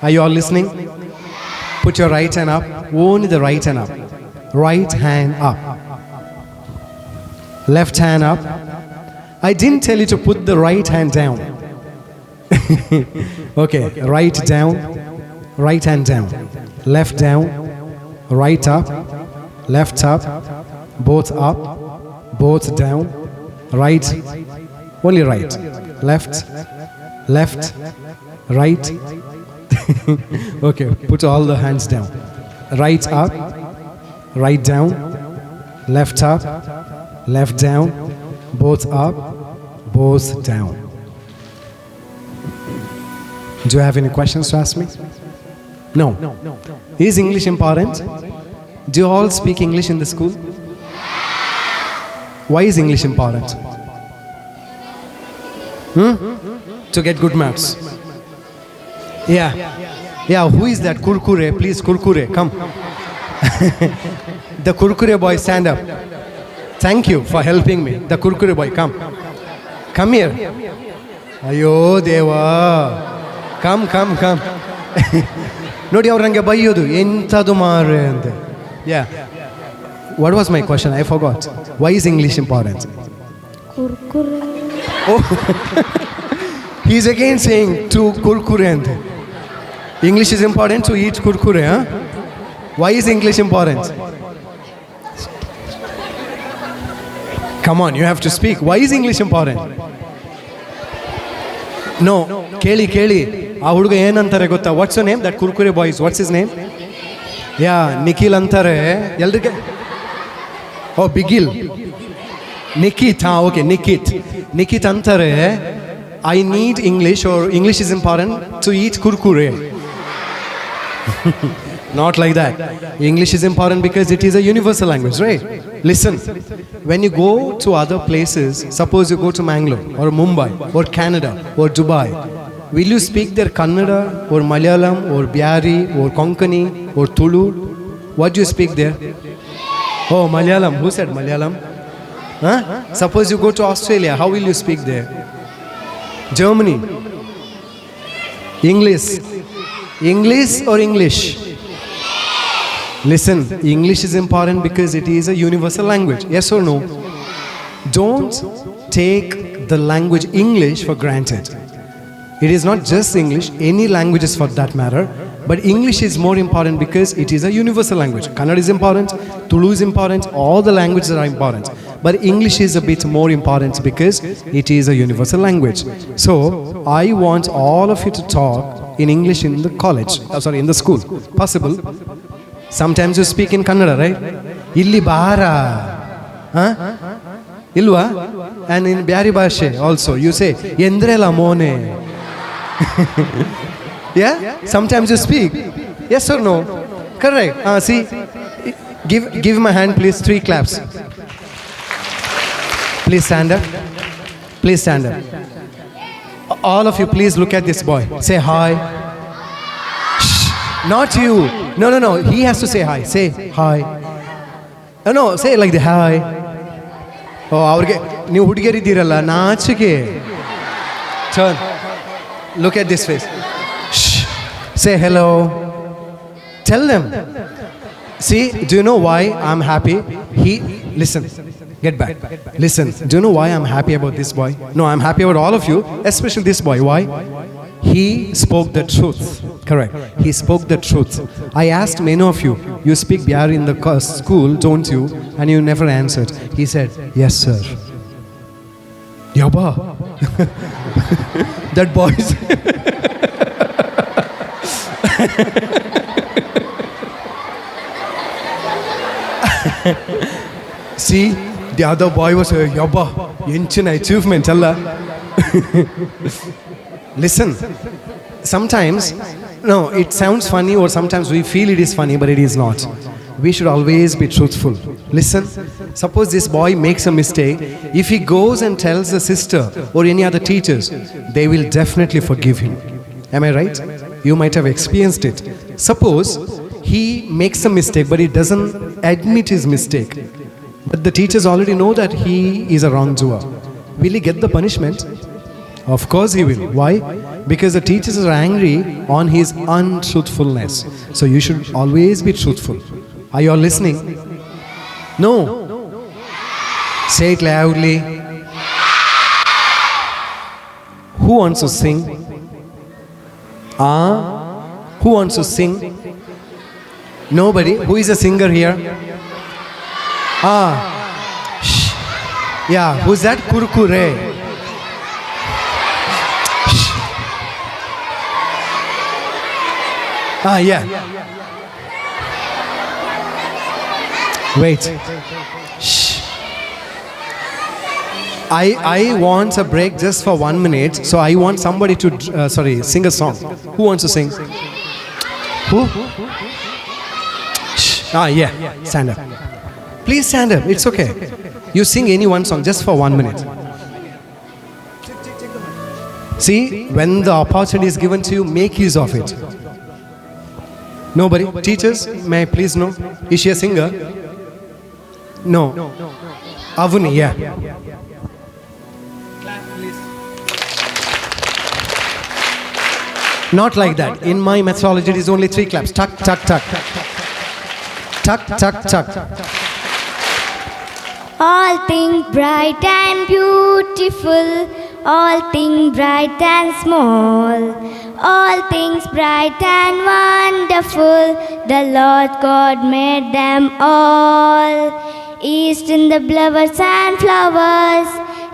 Are you all listening? Put your right hand up, only the right hand up. Right hand up. Left hand up. I didn't tell you to put the right hand down. Okay, right down. Right hand down, left down, right up, left up, both up, both down, right, only right, left, left, right. Okay, put all the hands down. Right up, right down, left up, left down, both up, both down. Do you have any questions to ask me? No. Is English important? Do you all speak English in the school? Why is English important? To get good marks. Yeah, who is that? Kurkure, please, Kurkure, come. The Kurkure boy, stand up. Thank you for helping me. The Kurkure boy, come. Come here. Ayo, Deva. Come. Nodi avrange bayodu entadu mare ante. Yeah. What was my question? I forgot. Why is English important?
Kurkure.
Oh. He's again saying to kurkure ante. English is important to eat kurkure, huh? Why is English important? Come on, you have to speak. Why is English important? No, Keli. ಆ ಹುಡುಗ ಏನಂತಾರೆ ಗೊತ್ತಾ? What's name that Kurkure boys? What's is name? Yeah, Nikhil ಅಂತಾರೆ ಎಲ್ರಿಗೆ. Oh, Bigil, Nikhit. Okay, Nikhit ಅಂತಾರೆ I need English or English is important to eat kurkure. Not like that. English is important because it is a universal language, right? Listen, when you go to other places, suppose you go to Mangalore or Mumbai or Canada or Dubai, will you speak their Kannada or Malayalam or Biari or Konkani or Tulu? What do you speak there? Oh, Malayalam. Who said Malayalam? Huh? Suppose you go to Australia, how will you speak there? Germany. English or English? Listen, English is important because it is a universal language. Yes or no? Don't take the language English for granted. It is not just English, any languages for that matter, but English is more important because it is a universal language. Kannada is important, Tulu is important, all the languages are important. But English is a bit more important because it is a universal language. So, I want all of you to talk in English in the college, in the school. Possible? Sometimes you speak in Kannada, right? Illi bara. Huh? Ilwa? And in Byari Bhashe also, you say, Yendrela mone. Yeah? Sometimes you speak. Yes or no? Correct. See, Give him a hand, please. 3 claps. Please stand up. Please stand up. All of you, please look at this boy. Say hi. Shh. Not you. No. He has to say hi. Say hi. No. Say like the hi. Oh, ಅವ್ರಿಗೆ ನೀವು ಹುಡುಗಿಯರಿದ್ದೀರಲ್ಲ ನಾಚಿಕೆ. Turn. Look at this face. Shh. Say hello. Tell them. See, do you know why I'm happy? Listen. Get back. Listen. Do you know why I'm happy about this boy? No, I'm happy about all of you, especially this boy. Why? He spoke the truth. Correct. He spoke the truth. I asked many of you, you speak Bihari in the school, don't you? And you never answered. He said, yes, sir. Yaba. That boy. See, the other boy was a yabba. Yenchina achievement, Allah. Listen, sometimes, no, it sounds funny or sometimes we feel it is funny, but it is not. We should always be truthful. Listen, suppose this boy makes a mistake. If he goes and tells the sister or any other teachers, they will definitely forgive him. Am I right? You might have experienced it. Suppose he makes a mistake, but he doesn't admit his mistake. But the teachers already know that he is a wrongdoer. Will he get the punishment? Of course he will. Why? Because the teachers are angry on his untruthfulness. So you should always be truthful. Are you all listening? No. Say it loudly. Who wants to sing? Who wants to sing? Nobody. Who is a singer here? Shh. Yeah, who's that? Kurkure. Shh. Yeah. Wait. Shh. I want a break just for 1 minute, so I want somebody to sing a song. Who wants to sing? Who? Shh. Yeah. Stand up. Please stand up. It's okay. You sing any one song just for 1 minute. See, when the opportunity is given to you, make use of it. Nobody? Teachers, may I please know? Is she a singer? No. Avuni, yeah. Not like that. In my methodology, it is only 3 claps. Tuck, tuck, tuck. Tuck, tuck, tuck.
All things bright and beautiful, all things bright and small, all things bright and wonderful, the Lord God made them all. East in the blowers and flowers,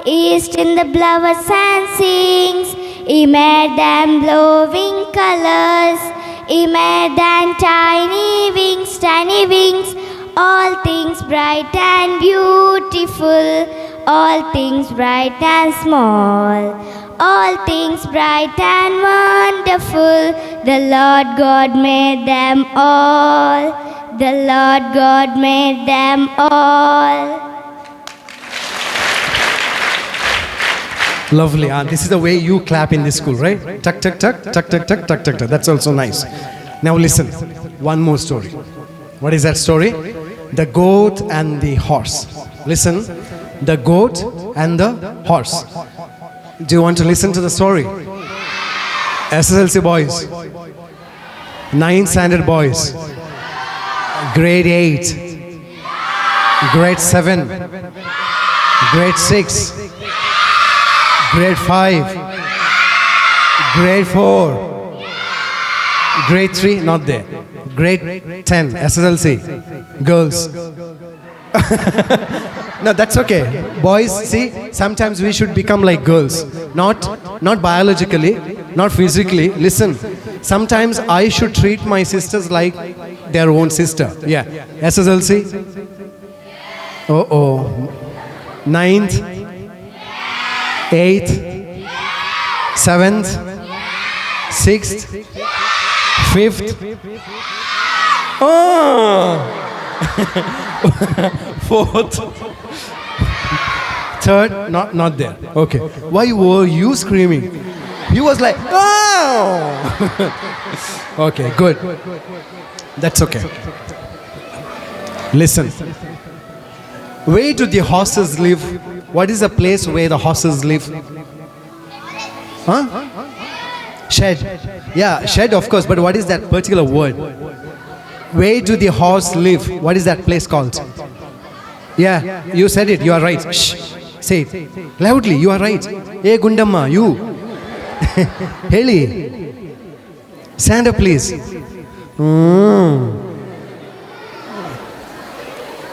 east in the blowers and sings, He made them blowing colors, He made them tiny wings, all things bright and beautiful, all things bright and small, all things bright and wonderful, the Lord God made them all, the Lord God made them all.
Lovely. This is the way you clap in this school, right? Tuck, tuck, tuck, tuck, tuck, tuck, tuck, tuck, tuck. That's also nice. Now listen, one more story. What is that story? The goat and the horse. Listen, the goat and the horse. Do you want to listen to the story? SSLC boys, 9th standard boys, grade 8, grade 7, grade 6, grade 5, grade 4, grade 3, not there. Grade 10, SSLC, girls. No, that's okay. Boys, see, sometimes we should become like girls. Not biologically, not physically. Listen, sometimes I should treat my sisters like their own sister. Yeah. SSLC? Oh. 9th, 8th, 7th, 6th, 5th. Fourth. Third, not there. Okay. Why were you screaming? He was like, oh! Okay, good. That's okay. Listen. Where do the horses live? What is the place where the horses live? Huh? Shed. Yeah, shed of course, but what is that particular word? Where do the horse live? What is that place called? Yeah, you said it, you are right. Shh. Say it. Loudly, you are right. Hey Gundamma, you. Heli. Stand up please.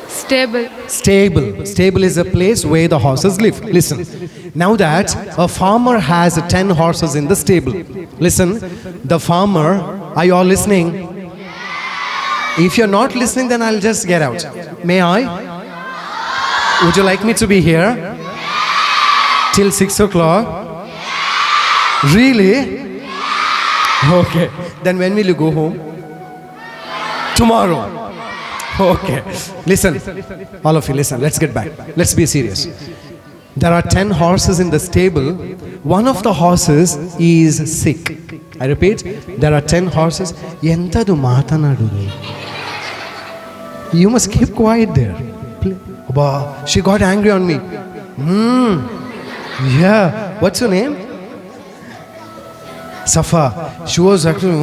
Stable. Stable is a place where the horses live. Listen. Now that a farmer has 10 horses in the stable. Listen. The farmer, are you all listening? If you're not listening, then I'll just get out. May I? Would you like me to be here? Till 6 o'clock? Really? Okay. Then when will you go home? Tomorrow. Okay. Listen. All of you, listen. Let's get back. Let's be serious. There are 10 horses in the stable. One of the horses is sick. I repeat, there are 10 horses. Entadu maatanadudu. You must keep quiet there. She got angry on me. Yeah. What's your name? Safa. She was actually.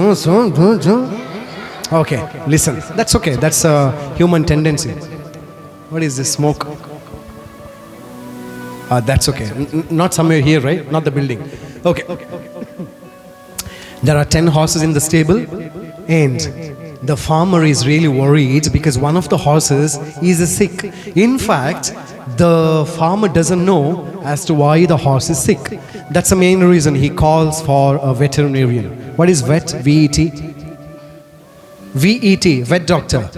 Okay, listen. That's okay. That's a human tendency. What is this smoke? That's okay. Not somewhere here, right? Not the building. Okay. There are 10 horses in the stable, and the farmer is really worried because one of the horses is sick. In fact, the farmer doesn't know as to why the horse is sick. That's the main reason he calls for a veterinarian. What is vet? V-E-T? V-E-T, vet doctor.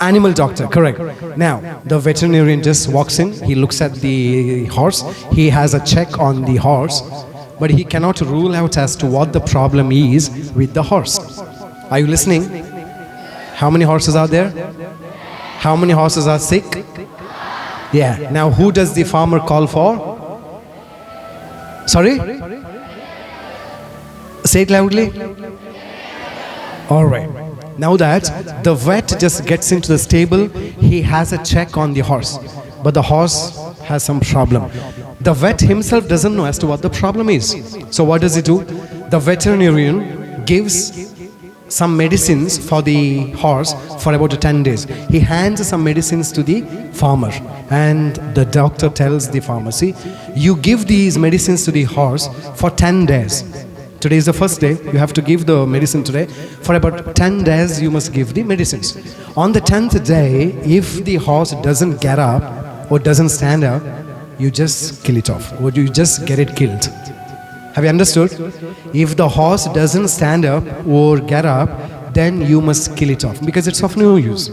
Animal doctor, correct. Now, the veterinarian just walks in, he looks at the horse, he has a check on the horse, but he cannot rule out as to what the problem is with the horse. Are you listening? How many horses are there? How many horses are sick? Yeah. Now, who does the farmer call for? Sorry? Say it loudly. All right. Now that the vet just gets into the stable, he has a check on the horse. But the horse has some problem. The vet himself doesn't know as to what the problem is. So what does he do? The veterinarian gives some medicines for the horse for about 10 days. He hands some medicines to the farmer. And the doctor tells the farmer, see, you give these medicines to the horse for 10 days. Today is the first day, you have to give the medicine today. For about 10 days, you must give the medicines. On the 10th day, if the horse doesn't get up or doesn't stand up, you just kill it off, or you just get it killed. Have you understood? If the horse doesn't stand up or get up, then you must kill it off, because it's of no use.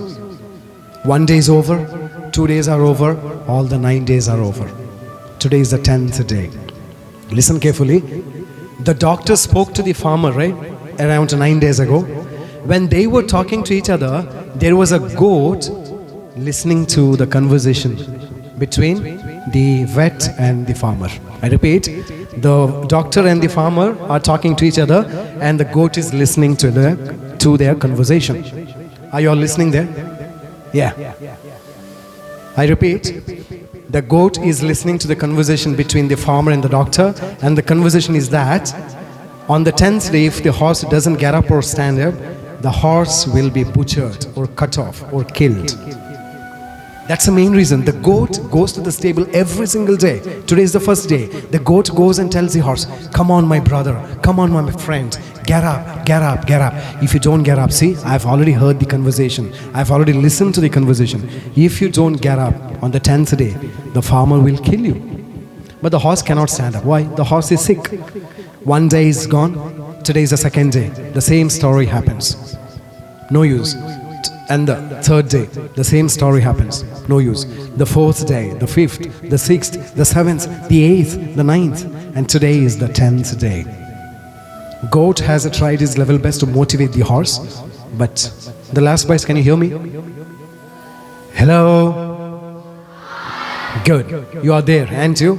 1 day is over, 2 days are over, all the 9 days are over. Today is the 10th day. Listen carefully. The doctor spoke to the farmer, right, around 9 days ago. When they were talking to each other, there was a goat listening to the conversation between the vet and the farmer. I repeat, the doctor and the farmer are talking to each other, and the goat is listening to their conversation. Are you all listening there? Yeah. I repeat, the goat is listening to the conversation between the farmer and the doctor, and the conversation is that on the 10th day, if the horse doesn't get up or stand up, the horse will be butchered or cut off or killed. That's the main reason. The goat goes to the stable every single day. Today is the first day. The goat goes and tells the horse, come on my brother, come on my friend, get up, get up, get up. If you don't get up, see, I've already heard the conversation. I've already listened to the conversation. If you don't get up on the 10th day, the farmer will kill you. But the horse cannot stand up. Why? The horse is sick. 1 day is gone. Today is the second day. The same story happens. No use. And the third day, the same story happens. No use. The fourth day, the fifth, the sixth, the seventh, the eighth, the ninth, and today is the 10th day. Goat has tried his level best to motivate the horse, but the last voice, can you hear me? Hello? Good. You are there, aren't you?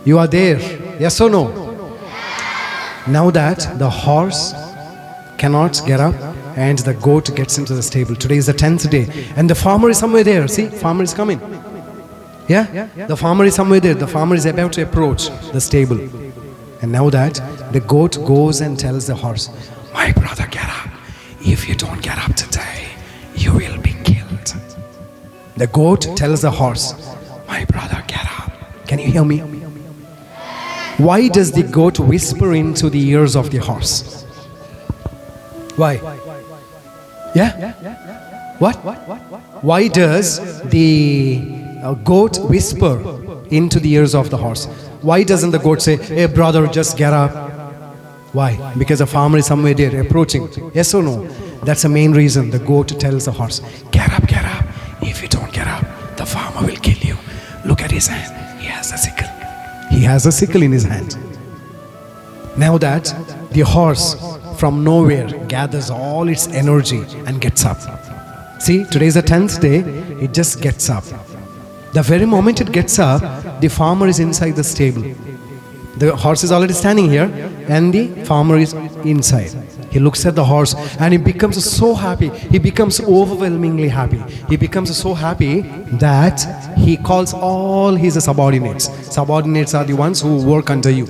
You are there. Yes or no? Now that the horse cannot get up and the goat gets into the stable. Today is the 10th day and the farmer is somewhere there. See, farmer is coming. Yeah? The farmer is somewhere there. The farmer is about to approach the stable. And now that the goat goes and tells the horse, my brother, get up. If you don't get up today, you will be killed. The goat tells the horse, my brother, get up. Can you hear me? Why does the goat whisper into the ears of the horse? Why? Yeah? What? Why does the goat whisper into the ears of the horse? Why doesn't the goat say, hey brother, just get up? Why? Because the farmer is somewhere there approaching. Yes or no? That's the main reason the goat tells the horse, get up, get up. If you don't get up, the farmer will kill you. Look at his hand. He has a sickle. He has a sickle in his hand. Now that the horse from nowhere gathers all its energy and gets up. See, today is the 10th day, it just gets up. The very moment it gets up, the farmer is inside the stable. The horse is already standing here and the farmer is inside. He looks at the horse and he becomes so happy. He becomes overwhelmingly happy. He becomes so happy that he calls all his subordinates. Subordinates are the ones who work under you.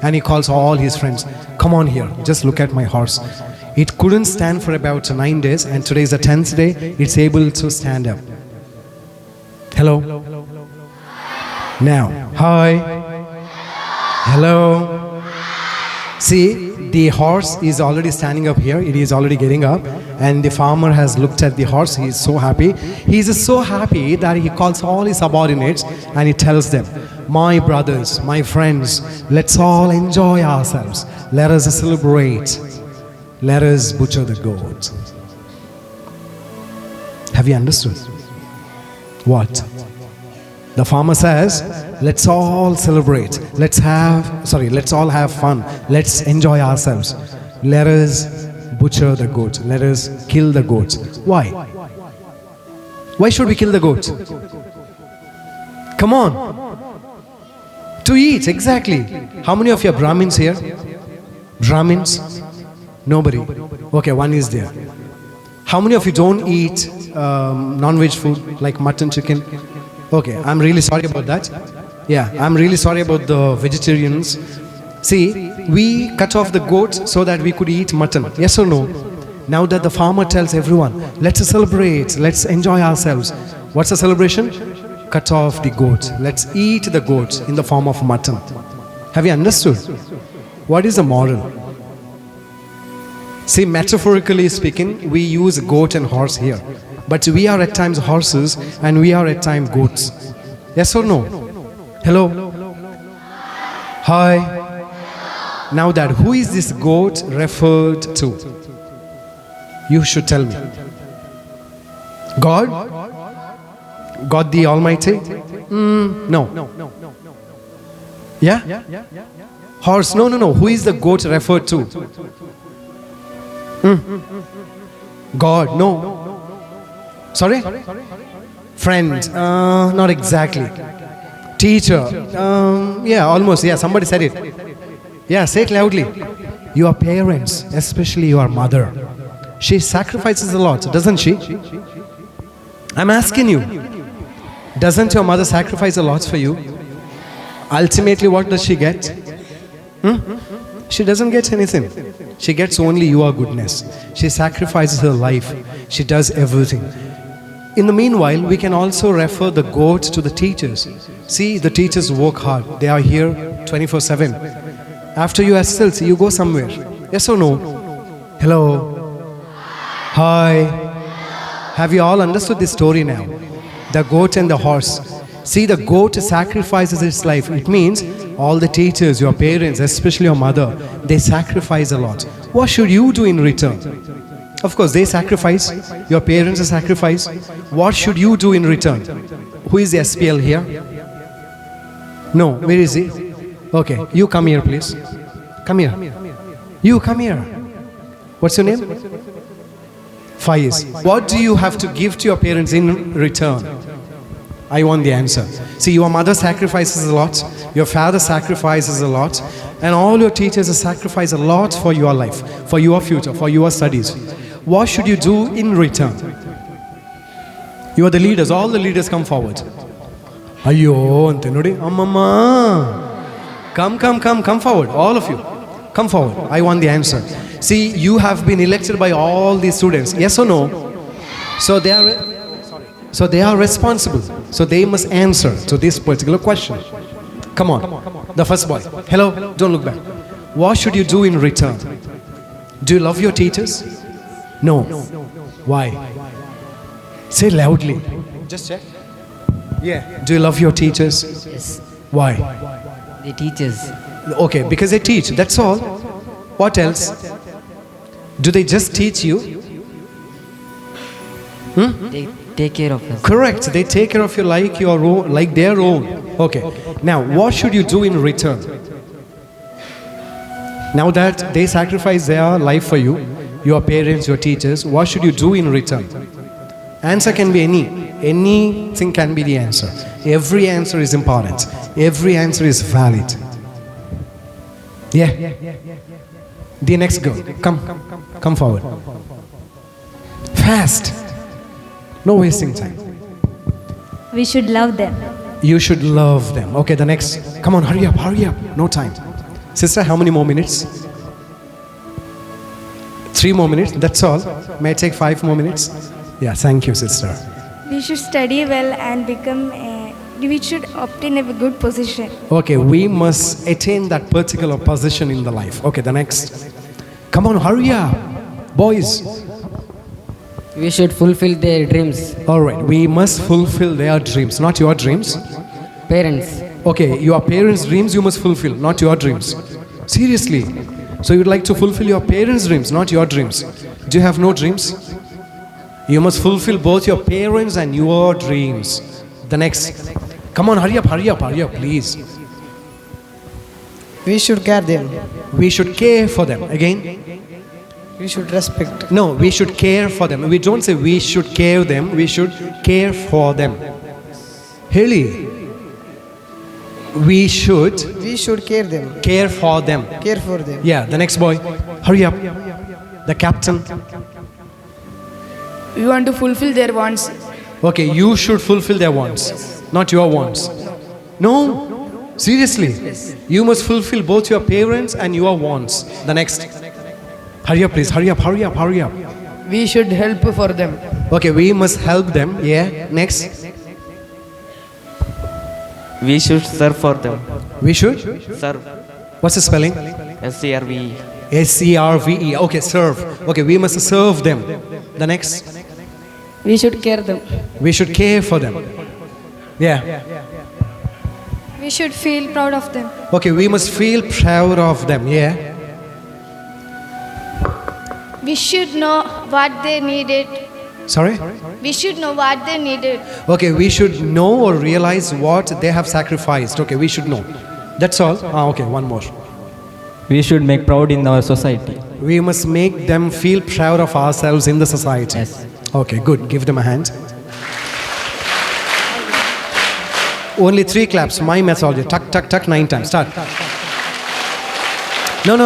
And he calls all his friends. Come on here, just look at my horse. It couldn't stand for about 9 days and today is the 10th day. It's able to stand up. Hello? Now, hi. Hello? See, the horse is already standing up here. It is already getting up. And the farmer has looked at the horse. He is so happy. He is so happy that he calls all his subordinates and he tells them, my brothers, my friends, let's all enjoy ourselves. Let us celebrate. Let us butcher the goat. Have you understood? What? The farmer says, let's all celebrate. Let's all have fun. Let's enjoy ourselves. Let us butcher the goat. Let us kill the goat. Why? Why should we kill the goat? Come on. To eat, exactly. How many of you are Brahmins here? Brahmins? Nobody. Okay, one is there. How many of you don't eat non-veg food like mutton, chicken? Okay, I'm really sorry about that. Yeah, I'm really sorry about the vegetarians. See, we cut off the goat so that we could eat mutton. Yes or no? Now that the farmer tells everyone, let's celebrate, let's enjoy ourselves. What's the celebration? Cut off the goat. Let's eat the goat in the form of mutton. Have you understood? What is the moral? See, metaphorically speaking, we use goat and horse here. But we are at times horses and we are at times goats. Yes or no? Hello? Hi. Now that, who is this goat referred to? You should tell me. God? God the Almighty? No. Yeah? Horse? No. Who is the goat referred to? God? No. Sorry? Friend? Not exactly. Teacher? Yeah, almost. Yeah, somebody said it. Yeah, say it loudly. Your parents, especially your mother, she sacrifices a lot, doesn't she? I'm asking you. Doesn't your mother sacrifice a lot for you? Ultimately, what does she get? She doesn't get anything. She gets only your goodness. She sacrifices her life. She does everything. In the meanwhile, we can also refer the goat to the teachers. See, the teachers work hard. They are here 24/7. After you SSLC, you go somewhere. Yes or no? Hello? Hi. Have you all understood this story now? The goat and the horse. See, the goat sacrifices its life. It means all the teachers, your parents, especially your mother, they sacrifice a lot. What should you do in return? Of course, they sacrifice. Your parents sacrifice. What should you do in return? Who is the SPL here? No, where is he? Okay, you come here, please. Come here. You come here. What's your name? 5 years. What do you have to give to your parents in return? I want the answer. See, your mother sacrifices a lot, your father sacrifices a lot, and all your teachers sacrifice a lot for your life, for your future, for your studies. What should you do in return? You are the leaders, all the leaders come forward. Ayyo, ante nodi, Amma. Come forward, all of you. Come forward, I want the answer. See, you have been elected by all these students, yes or no? So they are responsible. So they must answer to this particular question. Come on, the first boy. Hello, don't look back. What should you do in return? Do you love your teachers? No. Why? Say loudly. Just check. Yeah. Do you love your teachers?
Yes.
Why?
They teach us.
Okay, because they teach, that's all. What else? Do they just teach you?
They take care of us.
Correct. They take care of you like your own, like their own. Okay. Now, what should you do in return? Now that they sacrifice their life for you, your parents, your teachers, what should you do in return? Answer can be anything can be the answer. Every answer is important. Every answer is valid. Yeah. The next girl, come forward. Fast. No wasting time.
We should love them.
You should love them. Okay, the next. Come on, hurry up. No time. Sister, how many more minutes? 3 more minutes, that's all. May I take 5 more minutes? Yeah, thank you, sister.
We should study well and we should obtain a good position.
Okay, we must attain that particular position in the life. Okay, the next. Come on, hurry up. Boys.
We should fulfill their dreams.
All right, we must fulfill their dreams, not your dreams.
Parents.
Okay, your parents' dreams you must fulfill, not your dreams. Seriously. So you'd like to fulfill your parents' dreams, not your dreams. Do you have no dreams? You must fulfill both your parents and your dreams. The next. Come on, hurry up, please.
We should care them.
We should care for them. Again?
We should respect.
No, we should care for them. We don't say we should care them, we should care for them. Really? We should
care them.
Care for them.
Care for them.
Yeah, the next boy. Hurry up. The captain.
We want to fulfill their wants.
Okay, you should fulfill their wants, not your wants. No, seriously. You must fulfill both your parents and your wants. The next. Hurry up, please. Hurry up.
We should help for them.
Okay, we must help them. Yeah, next.
We should serve for them.
We should?
Serve.
What's the spelling?
S-E-R-V-E.
S-E-R-V-E. Okay, serve. Okay, we must serve them. The next.
We should care them.
We should care for them. Yeah.
We should feel proud of them.
Okay, we must feel proud of them. Yeah.
We should know what they needed.
Sorry?
We should know what they needed.
Okay, we should know or realize what they have sacrificed. Okay, we should know. That's all. Okay, one more.
We should make proud in our society.
We must make them feel proud of ourselves in the society.
Yes.
Okay, good. Give them a hand. Only 3 claps. My methodology. Tuck, tuck, tuck, 9 times. Start. No.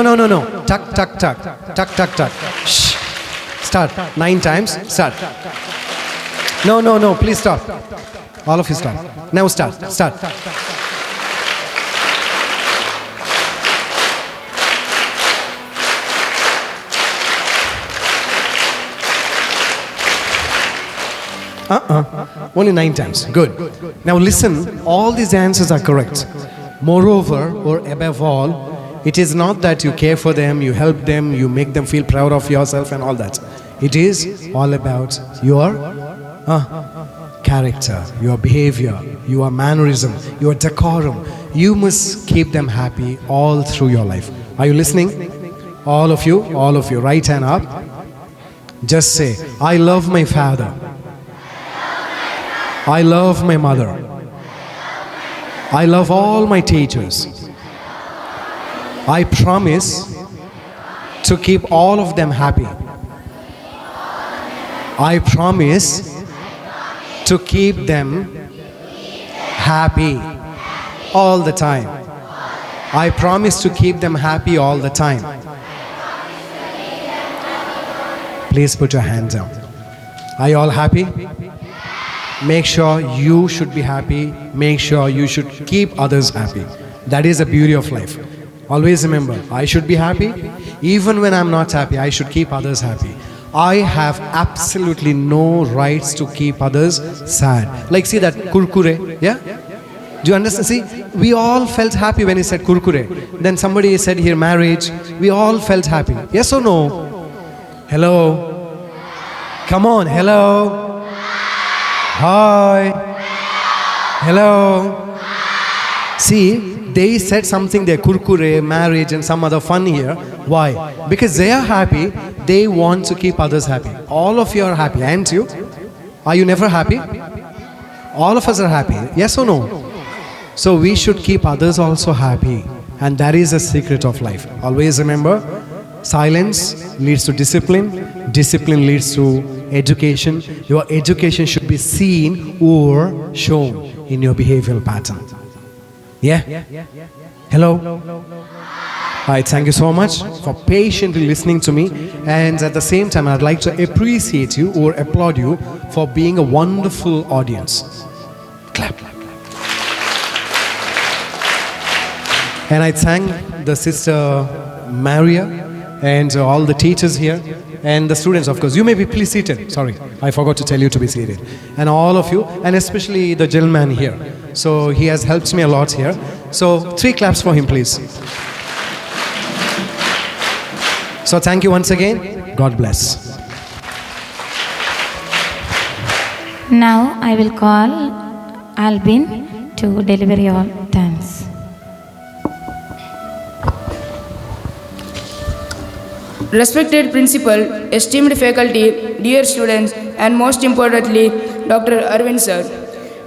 Tuck, tuck, tuck. Tuck, tuck, tuck. Shh. Start. 9 times. Start. No. Please stop. All of you stop. Now start. Only 9 times. Good. Now listen, all these answers are correct. Moreover, or above all, it is not that you care for them, you help them, you make them feel proud of yourself and all that. It is all about your character, your behavior, your mannerism, your decorum. You must keep them happy all through your life. Are you listening? All of you, right hand up. Just say, I love my father. I love my mother. I love all my teachers. I promise to keep all of them happy. I promise to keep them happy all the time. I promise to keep them happy all the time. Please put your hand down. Are you all happy? Make sure you should be happy. Make sure you should keep others happy. That is the beauty of life. Always remember, I should be happy. Even when I'm not happy, I should keep others happy. I have absolutely no rights to keep others sad. Like see that kurkure, yeah? Do you understand? See, we all felt happy when he said kurkure. Then somebody said here marriage. We all felt happy. Yes or no? Hello? Come on, hello? Hi? Hello? See, they said something there, kurkure, marriage and some other fun here. Why? Because they are happy, they want to keep others happy. All of you are happy, aren't you? Are you never happy? All of us are happy, yes or no? So we should keep others also happy. And that is the secret of life. Always remember, silence leads to discipline. Discipline leads to education. Your education should be seen or shown in your behavioral pattern. Yeah? Hello? Alright, thank you so much for patiently listening to me. And at the same time, I'd like to appreciate you or applaud you for being a wonderful audience. Clap. And I thank the sister Maria and all the teachers here and the students, of course. You may be please seated. Sorry, I forgot to tell you to be seated. And all of you, and especially the gentleman here. So he has helped me a lot here. So 3 claps for him, please. So thank you once again. God bless.
Now I will call Albin to deliver your thanks.
Respected principal, esteemed faculty, dear students, and most importantly, Dr. Arvind sir.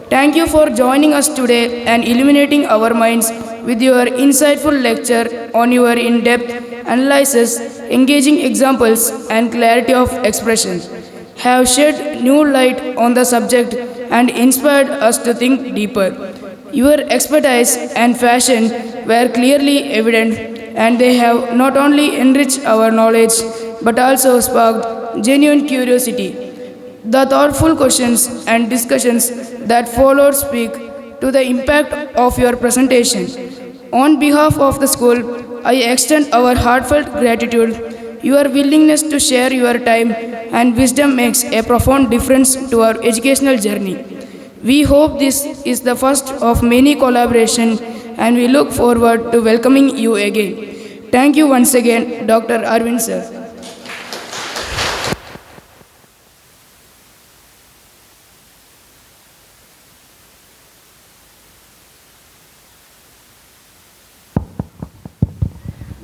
Thank you for joining us today and illuminating our minds with your insightful lecture on your in-depth analysis, engaging examples, and clarity of expression. Have shed new light on the subject and inspired us to think deeper. Your expertise and passion were clearly evident, and they have not only enriched our knowledge but also sparked genuine curiosity. The thoughtful questions and discussions that followed speak to the impact of your presentation. On behalf of the school, I extend our heartfelt gratitude. Your willingness to share your time and wisdom makes a profound difference to our educational journey. We hope this is the first of many collaborations, and we look forward to welcoming you again. Thank you once again, Dr. Arvind sir.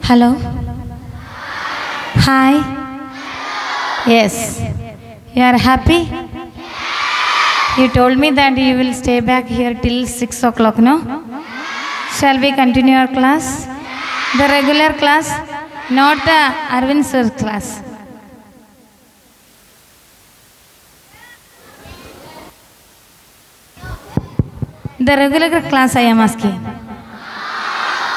Hello? Hi? Yes. You are happy? You told me that you will stay back here till 6 o'clock, no? Shall we continue our class? The regular class, not the Arvind sir class. The regular class I am asking.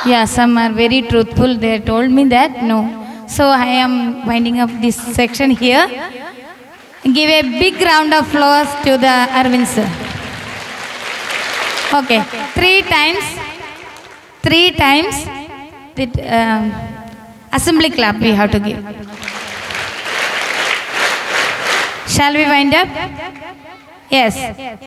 Yeah, some are very truthful. They told me that no. So I am winding up this section here. Give a big round of applause to the Arvind sir. Okay, 3 times. 3 times. The assembly clap we have to give. Shall we wind up? Yes.